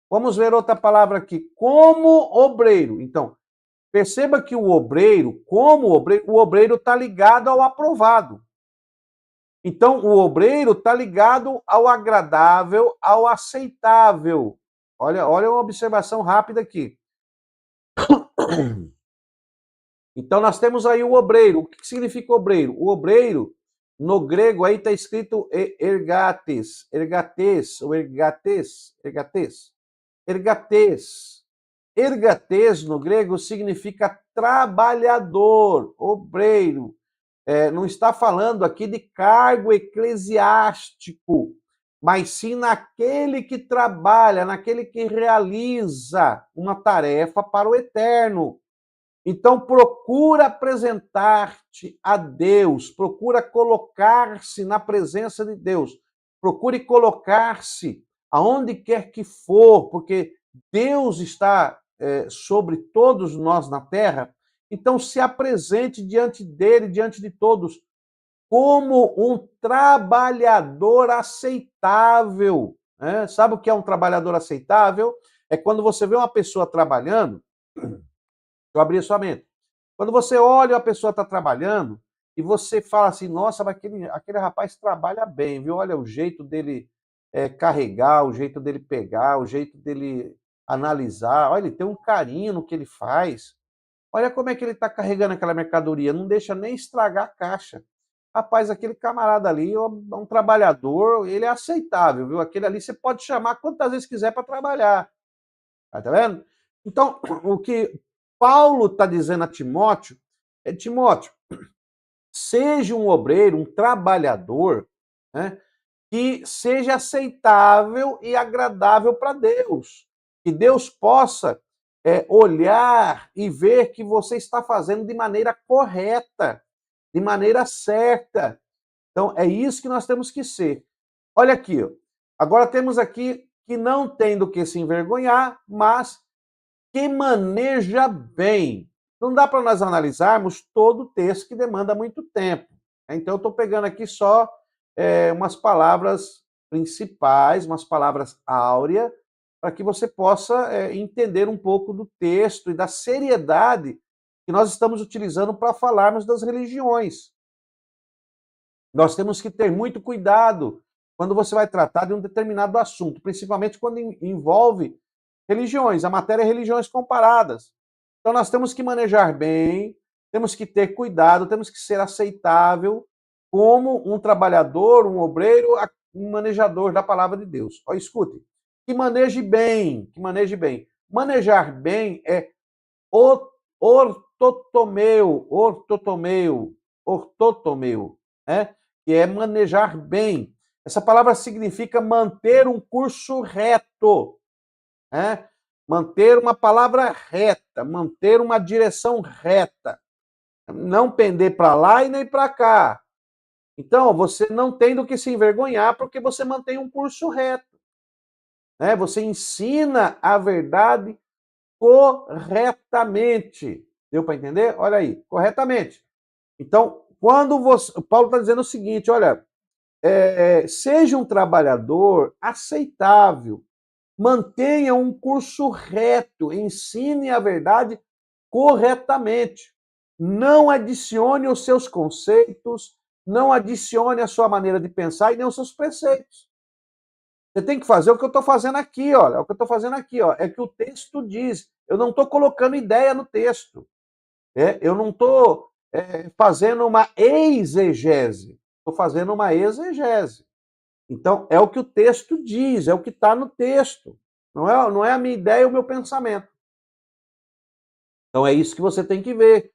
Vamos ver outra palavra aqui, como obreiro. Então, perceba que o obreiro, como obreiro, o obreiro está ligado ao aprovado. Então, o obreiro está ligado ao agradável, ao aceitável. Olha uma observação rápida aqui. Então, nós temos aí o obreiro. O que significa obreiro? O obreiro, no grego, aí está escrito ergates, ou ergates. Ergates, no grego, significa trabalhador, obreiro. Não está falando aqui de cargo eclesiástico, mas sim naquele que trabalha, naquele que realiza uma tarefa para o eterno. Então, procura apresentar-te a Deus, procura colocar-se na presença de Deus, procure colocar-se aonde quer que for, porque Deus está sobre todos nós na terra, então se apresente diante dele, diante de todos, como um trabalhador aceitável. Né? Sabe o que é um trabalhador aceitável? É quando você vê uma pessoa trabalhando, eu abri a sua mente. Quando você olha a pessoa está trabalhando e você fala assim, nossa, mas aquele rapaz trabalha bem, viu? Olha o jeito dele carregar, o jeito dele pegar, o jeito dele analisar. Olha, ele tem um carinho no que ele faz. Olha como é que ele está carregando aquela mercadoria, não deixa nem estragar a caixa. Rapaz, aquele camarada ali é um trabalhador, ele é aceitável, viu? Aquele ali você pode chamar quantas vezes quiser para trabalhar. Tá vendo? Então, o que Paulo está dizendo a Timóteo é, Timóteo, seja um obreiro, um trabalhador, né, que seja aceitável e agradável para Deus. Que Deus possa olhar e ver que você está fazendo de maneira correta, de maneira certa. Então, é isso que nós temos que ser. Olha aqui, ó. Agora temos aqui que não tem do que se envergonhar, mas que maneja bem. Não dá para nós analisarmos todo o texto que demanda muito tempo. Então, eu estou pegando aqui só umas palavras principais, umas palavras áureas, para que você possa entender um pouco do texto e da seriedade que nós estamos utilizando para falarmos das religiões. Nós temos que ter muito cuidado quando você vai tratar de um determinado assunto, principalmente quando envolve religiões. A matéria é religiões comparadas. Então nós temos que manejar bem, temos que ter cuidado, temos que ser aceitável como um trabalhador, um obreiro, um manejador da palavra de Deus. Ó, escute, que maneje bem, que maneje bem. Manejar bem é ortotomeu, né? Que é manejar bem. Essa palavra significa manter um curso reto, né? Manter uma palavra reta, manter uma direção reta, não pender para lá e nem para cá. Então, você não tem do que se envergonhar porque você mantém um curso reto, né? Você ensina a verdade corretamente. Deu para entender? Olha aí, corretamente. Então, quando você. Paulo está dizendo o seguinte: olha, seja um trabalhador aceitável, mantenha um curso reto, ensine a verdade corretamente. Não adicione os seus conceitos, não adicione a sua maneira de pensar e nem os seus preceitos. Você tem que fazer o que eu estou fazendo aqui, olha. O que eu estou fazendo aqui, ó, é que o texto diz. Eu não estou colocando ideia no texto. Eu não estou fazendo uma exegese. Estou fazendo uma exegese. Então, é o que o texto diz, é o que está no texto. Não é a minha ideia, o meu pensamento. Então, é isso que você tem que ver.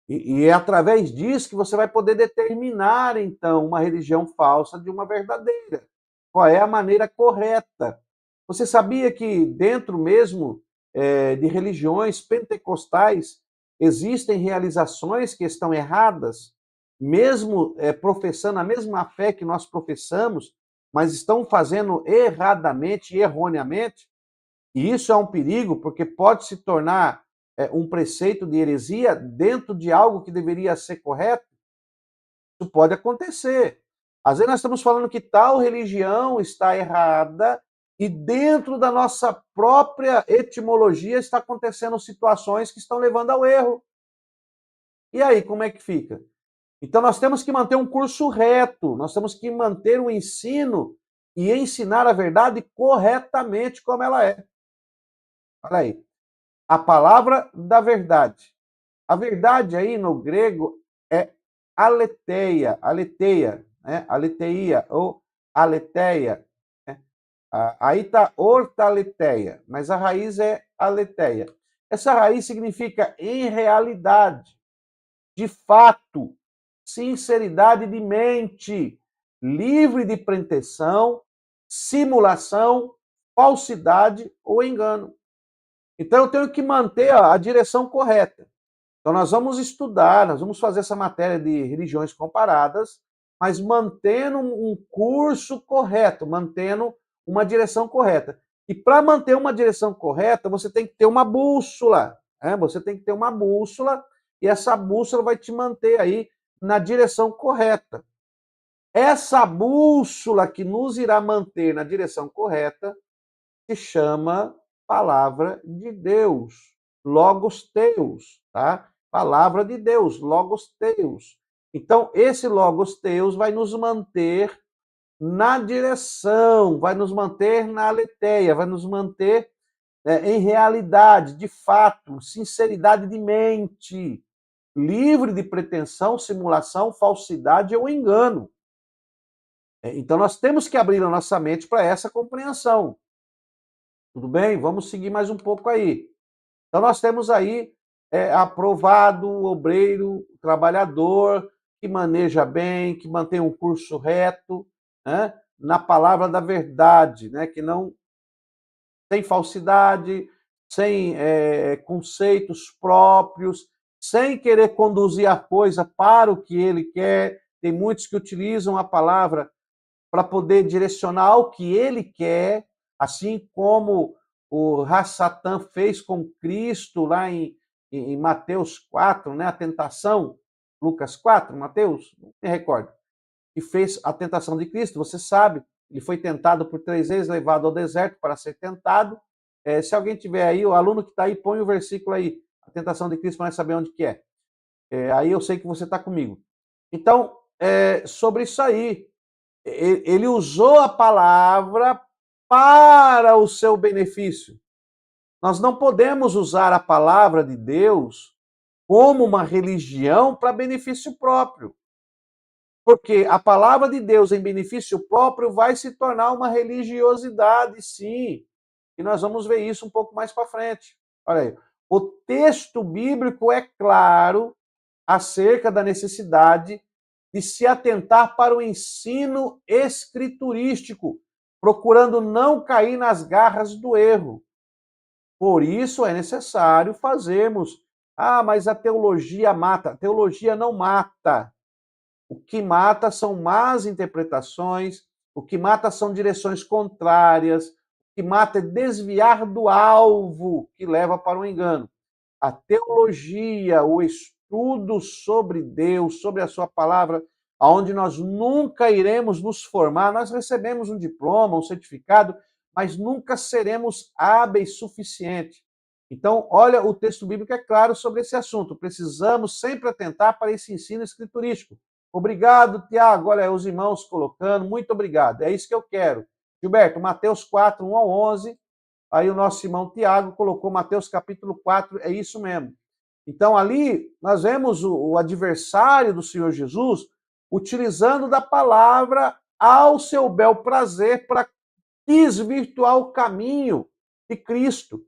E é através disso que você vai poder determinar, então, uma religião falsa de uma verdadeira. Qual é a maneira correta? Você sabia que dentro mesmo de religiões pentecostais existem realizações que estão erradas, mesmo professando a mesma fé que nós professamos, mas estão fazendo erradamente, erroneamente? E isso é um perigo, porque pode se tornar um preceito de heresia dentro de algo que deveria ser correto. Isso pode acontecer. Às vezes nós estamos falando que tal religião está errada e dentro da nossa própria etimologia está acontecendo situações que estão levando ao erro. E aí, como é que fica? Então nós temos que manter um curso reto, nós temos que manter o ensino e ensinar a verdade corretamente como ela é. Olha aí, a palavra da verdade. A verdade aí no grego é aletheia, né? Aletheia ou aletheia. Né? Aí está ortaletheia, mas a raiz é aletheia. Essa raiz significa em realidade, de fato, sinceridade de mente, livre de pretensão, simulação, falsidade ou engano. Então eu tenho que manter a direção correta. Então nós vamos estudar, nós vamos fazer essa matéria de religiões comparadas, mas mantendo um curso correto, mantendo uma direção correta. E para manter uma direção correta, você tem que ter uma bússola, né? Você tem que ter uma bússola e essa bússola vai te manter aí na direção correta. Essa bússola que nos irá manter na direção correta se chama palavra de Deus, Logos Teus, tá? Palavra de Deus, Logos Teus. Então, esse Logos Teus vai nos manter na direção, vai nos manter na aletheia, vai nos manter em realidade, de fato, sinceridade de mente, livre de pretensão, simulação, falsidade ou engano. Então, nós temos que abrir a nossa mente para essa compreensão. Tudo bem? Vamos seguir mais um pouco aí. Então, nós temos aí aprovado, obreiro, trabalhador, que maneja bem, que mantém um curso reto, né? Na palavra da verdade, né? Que não tem falsidade, sem conceitos próprios, sem querer conduzir a coisa para o que ele quer. Tem muitos que utilizam a palavra para poder direcionar ao que ele quer, assim como o Rassatã fez com Cristo lá em Mateus 4, né? A tentação, Lucas 4, Mateus, não me recordo, que fez a tentação de Cristo, você sabe, ele foi tentado por 3 vezes, levado ao deserto para ser tentado. Se alguém tiver aí, o aluno que está aí, põe o versículo aí, a tentação de Cristo, para nós saber onde que é. Aí eu sei que você está comigo. Então, sobre isso aí, Ele usou a palavra para o seu benefício. Nós não podemos usar a palavra de Deus como uma religião para benefício próprio. Porque a palavra de Deus em benefício próprio vai se tornar uma religiosidade, sim. E nós vamos ver isso um pouco mais para frente. Olha aí. O texto bíblico é claro acerca da necessidade de se atentar para o ensino escriturístico, procurando não cair nas garras do erro. Por isso é necessário fazermos. Ah, mas a teologia mata. A teologia não mata. O que mata são más interpretações, o que mata são direções contrárias, o que mata é desviar do alvo que leva para o engano. A teologia, o estudo sobre Deus, sobre a sua palavra, aonde nós nunca iremos nos formar, nós recebemos um diploma, um certificado, mas nunca seremos hábeis suficiente. Então, olha, o texto bíblico é claro sobre esse assunto. Precisamos sempre atentar para esse ensino escriturístico. Obrigado, Tiago. Olha, os irmãos colocando, muito obrigado. É isso que eu quero. Gilberto, Mateus 4, 1 ao 11. Aí o nosso irmão Tiago colocou Mateus capítulo 4, é isso mesmo. Então ali nós vemos o adversário do Senhor Jesus utilizando da palavra ao seu bel prazer para desvirtuar o caminho de Cristo.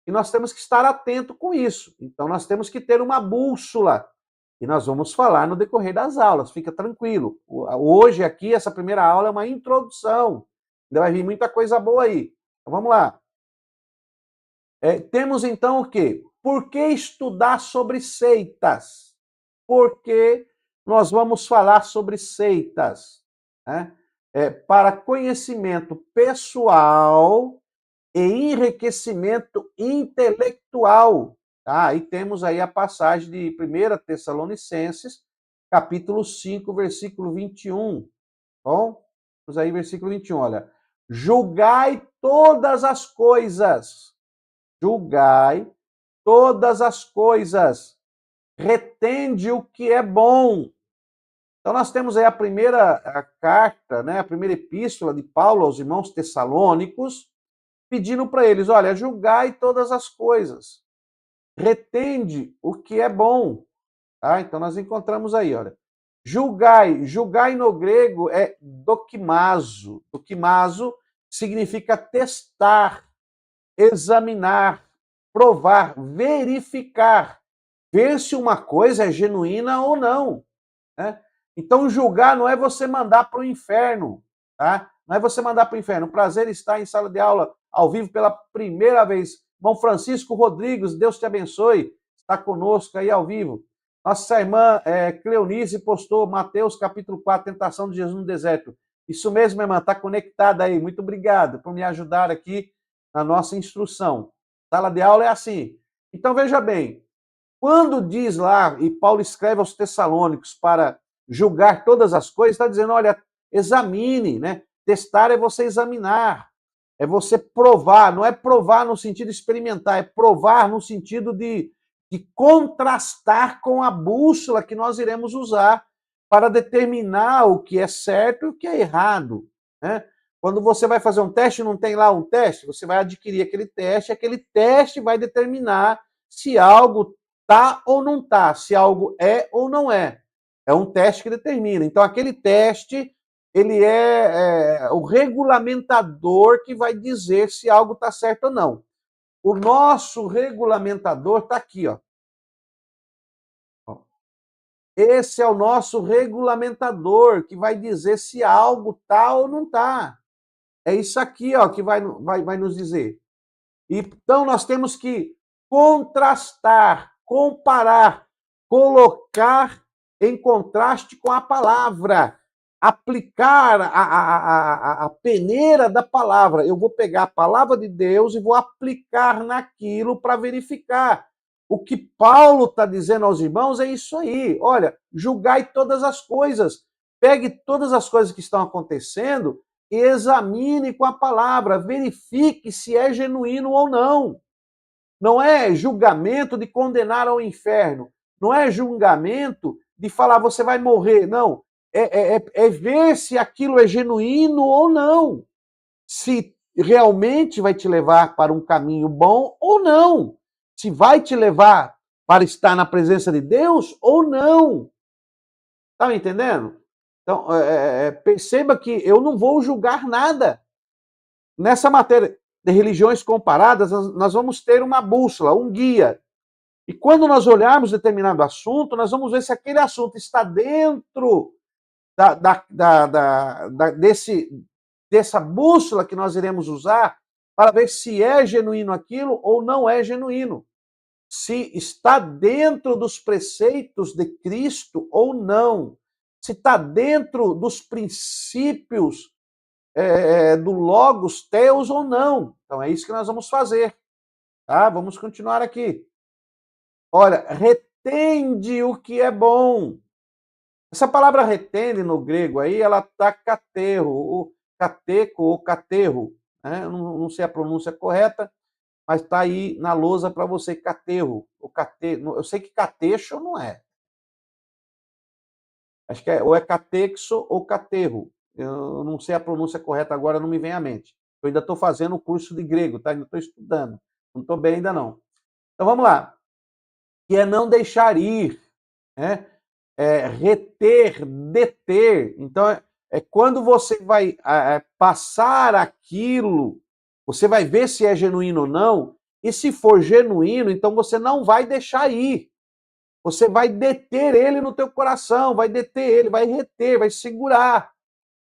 E nós temos que estar atento com isso. Então nós temos que ter uma bússola. E nós vamos falar no decorrer das aulas, fica tranquilo. Hoje aqui, essa primeira aula é uma introdução. Ainda vai vir muita coisa boa aí. Então vamos lá. Temos então o quê? Por que estudar sobre seitas? Porque nós vamos falar sobre seitas, né? Para conhecimento pessoal e enriquecimento intelectual. Tá? Aí temos aí a passagem de 1 Tessalonicenses, capítulo 5, versículo 21. Bom, vamos aí, versículo 21, olha. Julgai todas as coisas. Julgai todas as coisas. Retende o que é bom. Então nós temos aí a primeira carta, né, a primeira epístola de Paulo aos irmãos tessalônicos, pedindo para eles, olha, julgai todas as coisas. Retende o que é bom. Tá? Então nós encontramos aí, olha. Julgai no grego é dokimazo. Dokimazo significa testar, examinar, provar, verificar, ver se uma coisa é genuína ou não. Né? Então, julgar não é você mandar para o inferno, tá? Não é você mandar para o inferno. O prazer está em sala de aula, ao vivo, pela primeira vez. Irmão Francisco Rodrigues, Deus te abençoe, está conosco aí ao vivo. Nossa irmã Cleonice postou Mateus capítulo 4, tentação de Jesus no deserto. Isso mesmo, irmã, está conectada aí. Muito obrigado por me ajudar aqui na nossa instrução. Sala de aula é assim. Então, veja bem, quando diz lá, e Paulo escreve aos Tessalônicos para julgar todas as coisas, está dizendo, olha, examine, né? Testar é você examinar, é você provar, não é provar no sentido experimentar, é provar no sentido de contrastar com a bússola que nós iremos usar para determinar o que é certo e o que é errado, né? Quando você vai fazer um teste, não tem lá um teste, você vai adquirir aquele teste vai determinar se algo tá ou não tá, se algo é ou não é. É um teste que determina. Então, aquele teste, ele é o regulamentador que vai dizer se algo está certo ou não. O nosso regulamentador está aqui, ó. Esse é o nosso regulamentador que vai dizer se algo tá ou não tá. É isso aqui, ó, que vai nos dizer. Então, nós temos que contrastar, comparar, colocar em contraste com a palavra, aplicar a peneira da palavra. Eu vou pegar a palavra de Deus e vou aplicar naquilo para verificar. O que Paulo está dizendo aos irmãos é isso aí. Olha, julgai todas as coisas. Pegue todas as coisas que estão acontecendo e examine com a palavra, verifique se é genuíno ou não. Não é julgamento de condenar ao inferno, não é julgamento de falar você vai morrer, não. é ver se aquilo é genuíno ou não. Se realmente vai te levar para um caminho bom ou não. Se vai te levar para estar na presença de Deus ou não. Tá me entendendo? Então, perceba que eu não vou julgar nada. Nessa matéria de religiões comparadas, nós vamos ter uma bússola, um guia. E quando nós olharmos determinado assunto, nós vamos ver se aquele assunto está dentro dessa bússola que nós iremos usar para ver se é genuíno aquilo ou não é genuíno. Se está dentro dos preceitos de Cristo ou não. Se está dentro dos princípios do Logos Theos ou não. Então é isso que nós vamos fazer. Tá? Vamos continuar aqui. Olha, retende o que é bom. Essa palavra retende no grego aí, ela está caterro, ou cateco ou caterro. Né? Eu não sei a pronúncia correta, mas está aí na lousa para você, caterro. Eu sei que catecho não é. Acho que ou é catexo ou caterro. Eu não sei a pronúncia correta agora, não me vem à mente. Eu ainda estou fazendo o curso de grego, tá? Ainda estou estudando. Não estou bem ainda não. Então vamos lá. Que é não deixar ir, né? Reter, deter. Então é quando você vai passar aquilo, você vai ver se é genuíno ou não, e se for genuíno, então você não vai deixar ir. Você vai deter ele no teu coração, vai deter ele, vai reter, vai segurar.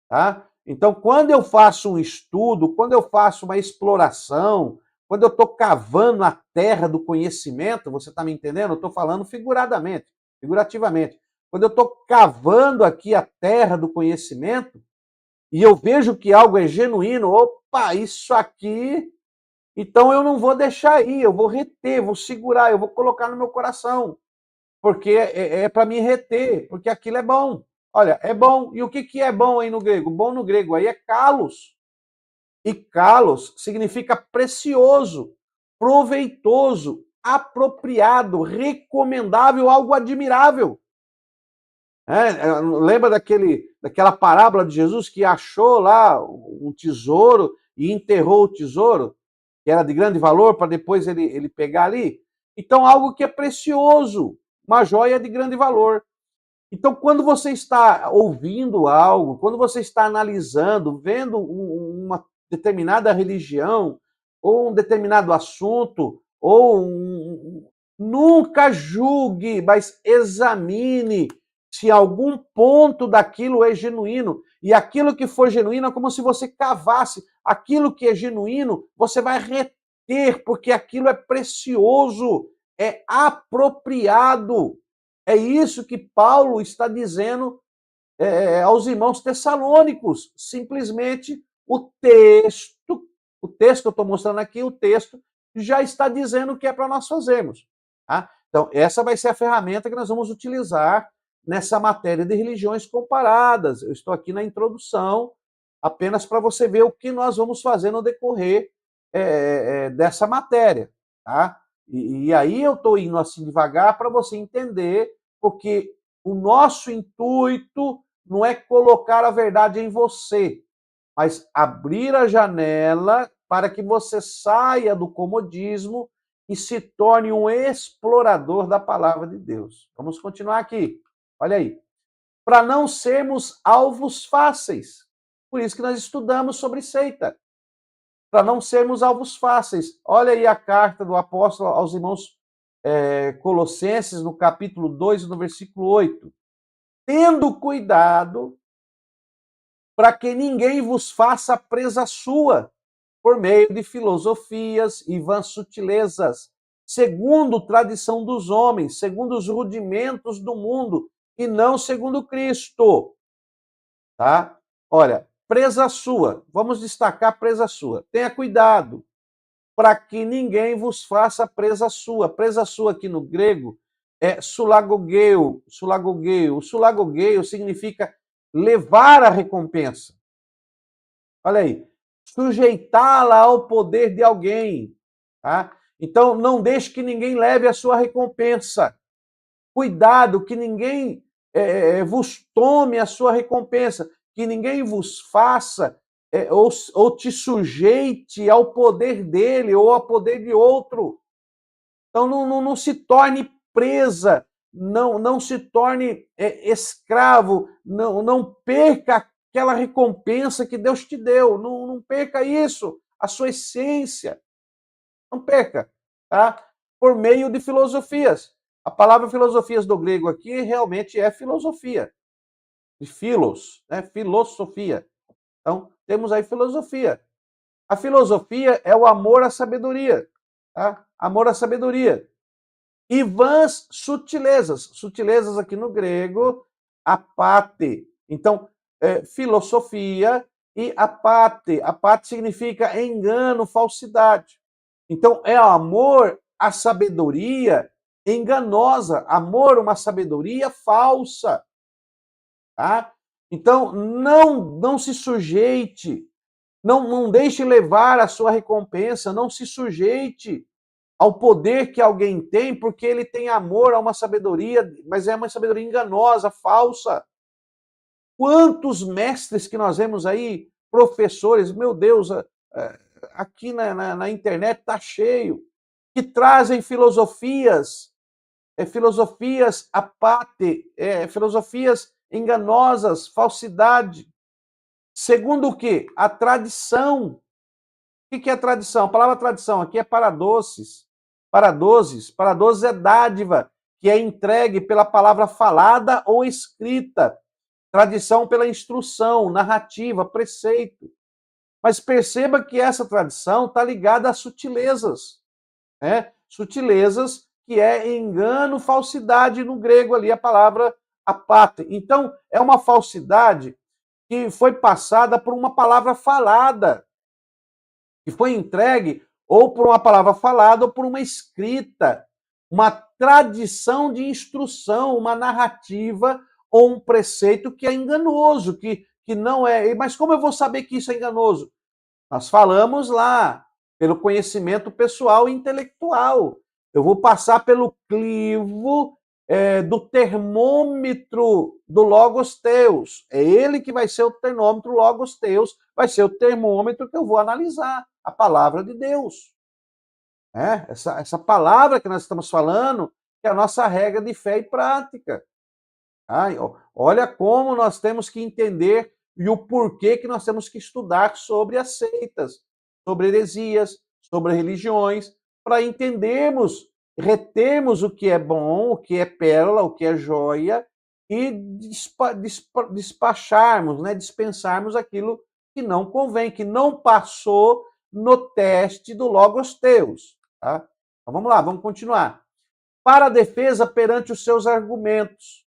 Tá? Então, quando eu faço um estudo, quando eu faço uma exploração, quando eu estou cavando a terra do conhecimento, você está me entendendo? Eu estou falando figurativamente. Quando eu estou cavando aqui a terra do conhecimento, e eu vejo que algo é genuíno, opa, isso aqui, então eu não vou deixar ir, eu vou reter, vou segurar, eu vou colocar no meu coração, porque é para me reter, porque aquilo é bom. Olha, é bom. E o que é bom aí no grego? Bom no grego aí é kalos. E kalos significa precioso, proveitoso, apropriado, recomendável, algo admirável. Lembra daquela parábola de Jesus que achou lá um tesouro e enterrou o tesouro, que era de grande valor, para depois ele pegar ali? Então, algo que é precioso, uma joia de grande valor. Então, quando você está ouvindo algo, quando você está analisando, vendo uma determinada religião, ou um determinado assunto, nunca julgue, mas examine se algum ponto daquilo é genuíno. E aquilo que for genuíno é como se você cavasse. Aquilo que é genuíno, você vai reter, porque aquilo é precioso, é apropriado. É isso que Paulo está dizendo aos irmãos tessalônicos. Simplesmente o texto que eu estou mostrando aqui, o texto já está dizendo o que é para nós fazermos. Tá? Então, essa vai ser a ferramenta que nós vamos utilizar nessa matéria de religiões comparadas. Eu estou aqui na introdução, apenas para você ver o que nós vamos fazer no decorrer dessa matéria. Tá? E aí eu estou indo assim devagar para você entender, porque o nosso intuito não é colocar a verdade em você, mas abrir a janela para que você saia do comodismo e se torne um explorador da palavra de Deus. Vamos continuar aqui. Olha aí. Para não sermos alvos fáceis. Por isso que nós estudamos sobre seita. Para não sermos alvos fáceis. Olha aí a carta do apóstolo aos irmãos Colossenses, no capítulo 2, no versículo 8. Tendo cuidado para que ninguém vos faça presa sua, por meio de filosofias e vãs sutilezas, segundo tradição dos homens, segundo os rudimentos do mundo, e não segundo Cristo. Tá? Olha, presa sua, vamos destacar presa sua. Tenha cuidado para que ninguém vos faça presa sua. Presa sua aqui no grego é sulagogeu, sulagogeu. Sulagogeu significa levar a recompensa. Olha aí, sujeitá-la ao poder de alguém. Tá? Então, não deixe que ninguém leve a sua recompensa. Cuidado, que ninguém vos tome a sua recompensa, que ninguém vos faça ou te sujeite ao poder dele ou ao poder de outro. Então não se torne presa, não se torne escravo, não perca aquela recompensa que Deus te deu, não perca isso, a sua essência, não perca, tá? Por meio de filosofias. A palavra filosofias do grego aqui realmente é filosofia, de filos, né? Filosofia. Então, temos aí filosofia. A filosofia é o amor à sabedoria, tá? Amor à sabedoria. E vãs sutilezas. Sutilezas aqui no grego, apate. Então, filosofia e apate. Apate significa engano, falsidade. Então, é amor à sabedoria enganosa. Amor a uma sabedoria falsa. Tá? Então, não se sujeite, não deixe levar a sua recompensa, não se sujeite ao poder que alguém tem, porque ele tem amor a uma sabedoria, mas é uma sabedoria enganosa, falsa. Quantos mestres que nós vemos aí, professores, meu Deus, aqui na internet está cheio, que trazem filosofias, filosofias apate, filosofias enganosas, falsidade. Segundo o quê? A tradição. O que é tradição? A palavra tradição aqui é paradoces. Paradoses. Paradoses é dádiva, que é entregue pela palavra falada ou escrita. Tradição pela instrução, narrativa, preceito. Mas perceba que essa tradição está ligada a sutilezas. Né? Sutilezas que é engano, falsidade no grego ali, a palavra apate. Então, é uma falsidade que foi passada por uma palavra falada, que foi entregue ou por uma palavra falada ou por uma escrita, uma tradição de instrução, uma narrativa ou um preceito que é enganoso, que não é. Mas como eu vou saber que isso é enganoso? Nós falamos lá, pelo conhecimento pessoal e intelectual. Eu vou passar pelo crivo do termômetro do Logos Teus. É ele que vai ser o termômetro Logos Teus, vai ser o termômetro que eu vou analisar, a palavra de Deus. Essa palavra que nós estamos falando é a nossa regra de fé e prática. Olha como nós temos que entender e o porquê que nós temos que estudar sobre as seitas, sobre heresias, sobre religiões, para entendermos, retermos o que é bom, o que é pérola, o que é joia, e despacharmos, né, dispensarmos aquilo que não convém, que não passou no teste do Logos Teus. Tá? Então vamos lá, vamos continuar. Para a defesa perante os seus argumentos.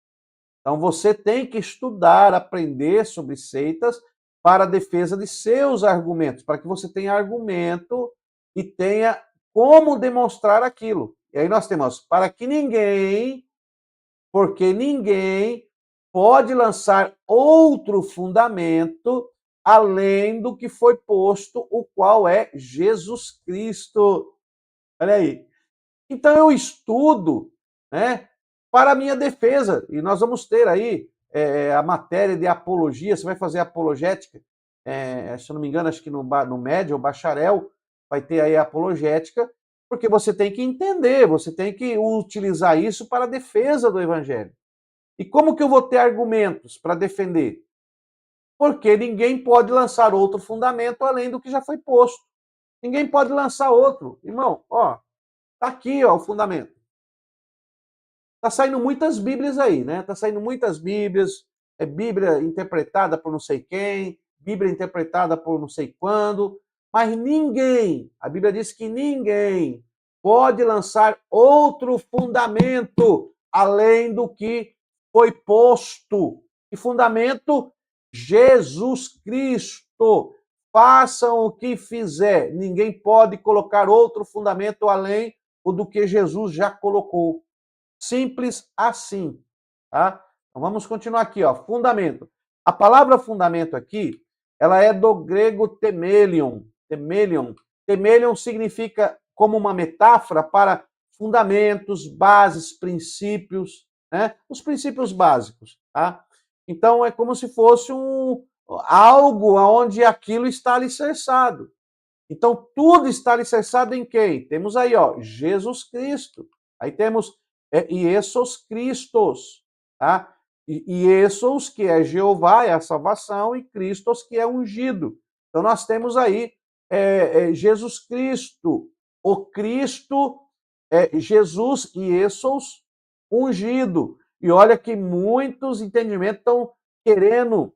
Então você tem que estudar, aprender sobre seitas para a defesa de seus argumentos, para que você tenha argumento e tenha como demonstrar aquilo. E aí nós temos, para que ninguém, porque ninguém pode lançar outro fundamento além do que foi posto, o qual é Jesus Cristo. Olha aí. Então eu estudo, né, para a minha defesa. E nós vamos ter aí a matéria de apologia, você vai fazer apologética, se eu não me engano, acho que no médio, ou bacharel, vai ter aí a apologética, porque você tem que entender, você tem que utilizar isso para a defesa do evangelho. E como que eu vou ter argumentos para defender? Porque ninguém pode lançar outro fundamento além do que já foi posto. Ninguém pode lançar outro. Irmão, ó, tá aqui, ó, o fundamento. Tá saindo muitas Bíblias aí, né? Tá saindo muitas Bíblias, Bíblia interpretada por não sei quem, Bíblia interpretada por não sei quando, mas ninguém, a Bíblia diz que ninguém pode lançar outro fundamento além do que foi posto. E fundamento? Jesus Cristo. Façam o que fizer, ninguém pode colocar outro fundamento além do que Jesus já colocou. Simples assim, tá? Então vamos continuar aqui, ó. Fundamento. A palavra fundamento aqui, ela é do grego temelion. Temelion. Temelion significa como uma metáfora para fundamentos, bases, princípios, né? Os princípios básicos, tá? Então, é como se fosse algo onde aquilo está alicerçado. Então, tudo está alicerçado em quem? Temos aí, ó, Jesus Cristo. Aí temos Iesus Christos, tá? E Iesus, que é Jeová, é a salvação, e Christos, que é ungido. Então, nós temos aí Jesus Cristo, o Cristo, Jesus e Iesus ungido. E olha que muitos entendimentos estão querendo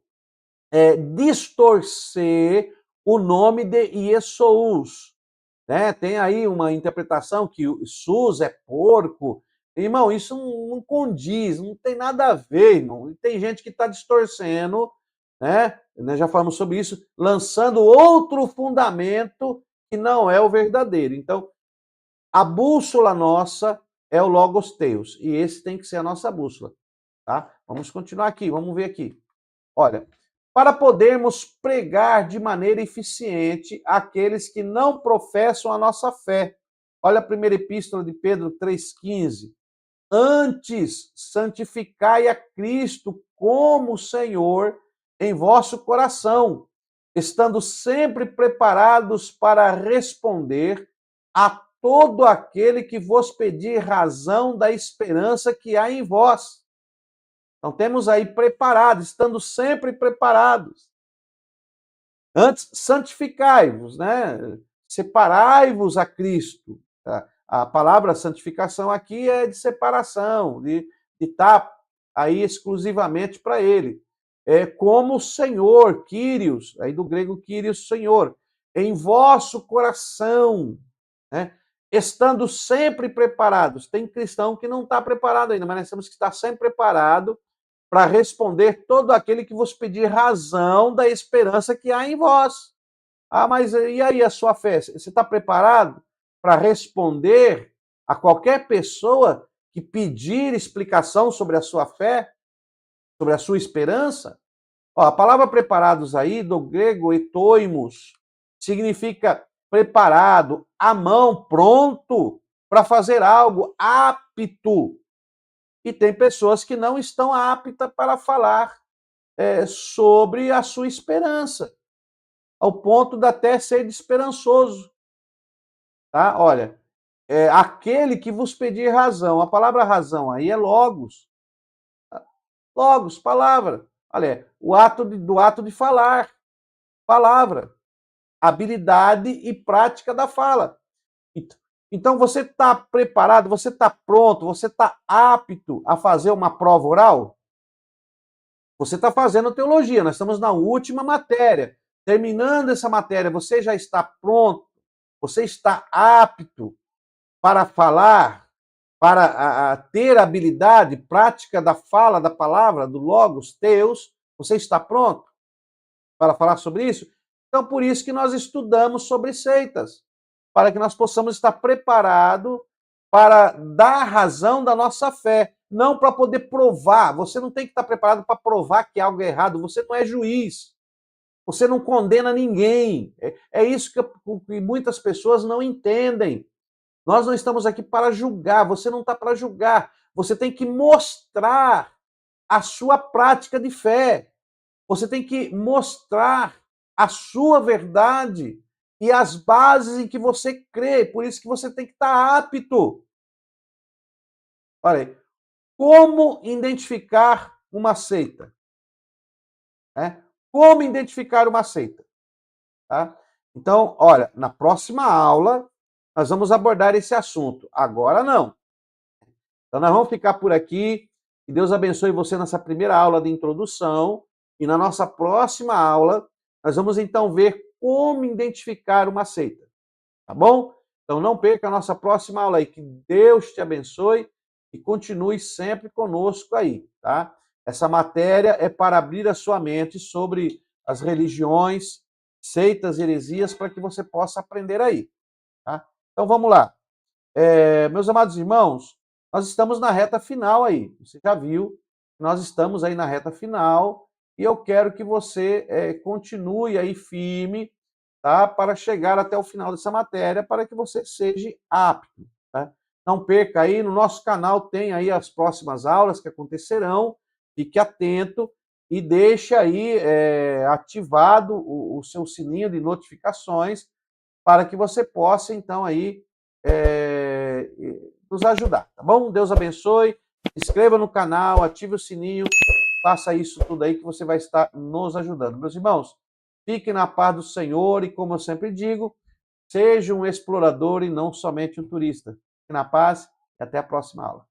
distorcer o nome de Iesus. Né? Tem aí uma interpretação que o SUS é porco. Irmão, isso não condiz, não tem nada a ver, irmão. Tem gente que está distorcendo, né? Nós já falamos sobre isso, lançando outro fundamento que não é o verdadeiro. Então, a bússola nossa é o Logos Theos, e esse tem que ser a nossa bússola. Tá? Vamos continuar aqui, vamos ver aqui. Olha, para podermos pregar de maneira eficiente aqueles que não professam a nossa fé. Olha a primeira epístola de Pedro 3,15. Antes, santificai a Cristo como Senhor em vosso coração, estando sempre preparados para responder a todo aquele que vos pedir razão da esperança que há em vós. Então temos aí preparados, estando sempre preparados. Antes, santificai-vos, né? Separai-vos a Cristo. Tá? A palavra santificação aqui é de separação, de estar aí exclusivamente para Ele. É como o Senhor, Kyrios, aí do grego Kyrios, Senhor, em vosso coração, né? Estando sempre preparados. Tem cristão que não está preparado ainda, mas nós temos que estar sempre preparado para responder todo aquele que vos pedir razão da esperança que há em vós. Ah, mas e aí a sua fé? Você está preparado para responder a qualquer pessoa que pedir explicação sobre a sua fé, sobre a sua esperança? Ó, a palavra preparados aí, do grego etoimos, significa preparado, à mão, pronto para fazer algo, apto. E tem pessoas que não estão aptas para falar sobre a sua esperança, ao ponto de até ser desesperançoso. Tá? Olha, aquele que vos pedir razão, a palavra razão aí é logos. Logos, palavra. Olha, do ato de falar, palavra. Habilidade e prática da fala. Então você está preparado, você está pronto, você está apto a fazer uma prova oral? Você está fazendo teologia, nós estamos na última matéria. Terminando essa matéria, você já está pronto, você está apto para falar, para ter habilidade prática da fala, da palavra, do Logos, Teus, você está pronto para falar sobre isso? Então, por isso que nós estudamos sobre seitas, para que nós possamos estar preparados para dar razão da nossa fé, não para poder provar. Você não tem que estar preparado para provar que algo é errado, você não é juiz. Você não condena ninguém. É isso que muitas pessoas não entendem. Nós não estamos aqui para julgar, você não está para julgar. Você tem que mostrar a sua prática de fé. Você tem que mostrar a sua verdade e as bases em que você crê. Por isso que você tem que estar apto. Olha aí, como identificar uma seita? Como identificar uma seita? Tá? Então, olha, na próxima aula nós vamos abordar esse assunto. Agora não. Então nós vamos ficar por aqui. Que Deus abençoe você nessa primeira aula de introdução. E na nossa próxima aula, nós vamos então ver como identificar uma seita. Tá bom? Então não perca a nossa próxima aula aí. Que Deus te abençoe e continue sempre conosco aí, tá? Essa matéria é para abrir a sua mente sobre as religiões, seitas, heresias, para que você possa aprender aí, tá? Então vamos lá. Meus amados irmãos, nós estamos na reta final aí. Você já viu, nós estamos aí na reta final e eu quero que você continue aí firme, tá? Para chegar até o final dessa matéria, para que você seja apto, tá? Não perca aí, no nosso canal tem aí as próximas aulas que acontecerão, fique atento e deixe aí ativado o seu sininho de notificações para que você possa, então, aí nos ajudar, tá bom? Deus abençoe, se inscreva no canal, ative o sininho, faça isso tudo aí que você vai estar nos ajudando. Meus irmãos, fiquem na paz do Senhor e, como eu sempre digo, seja um explorador e não somente um turista. Fique na paz e até a próxima aula.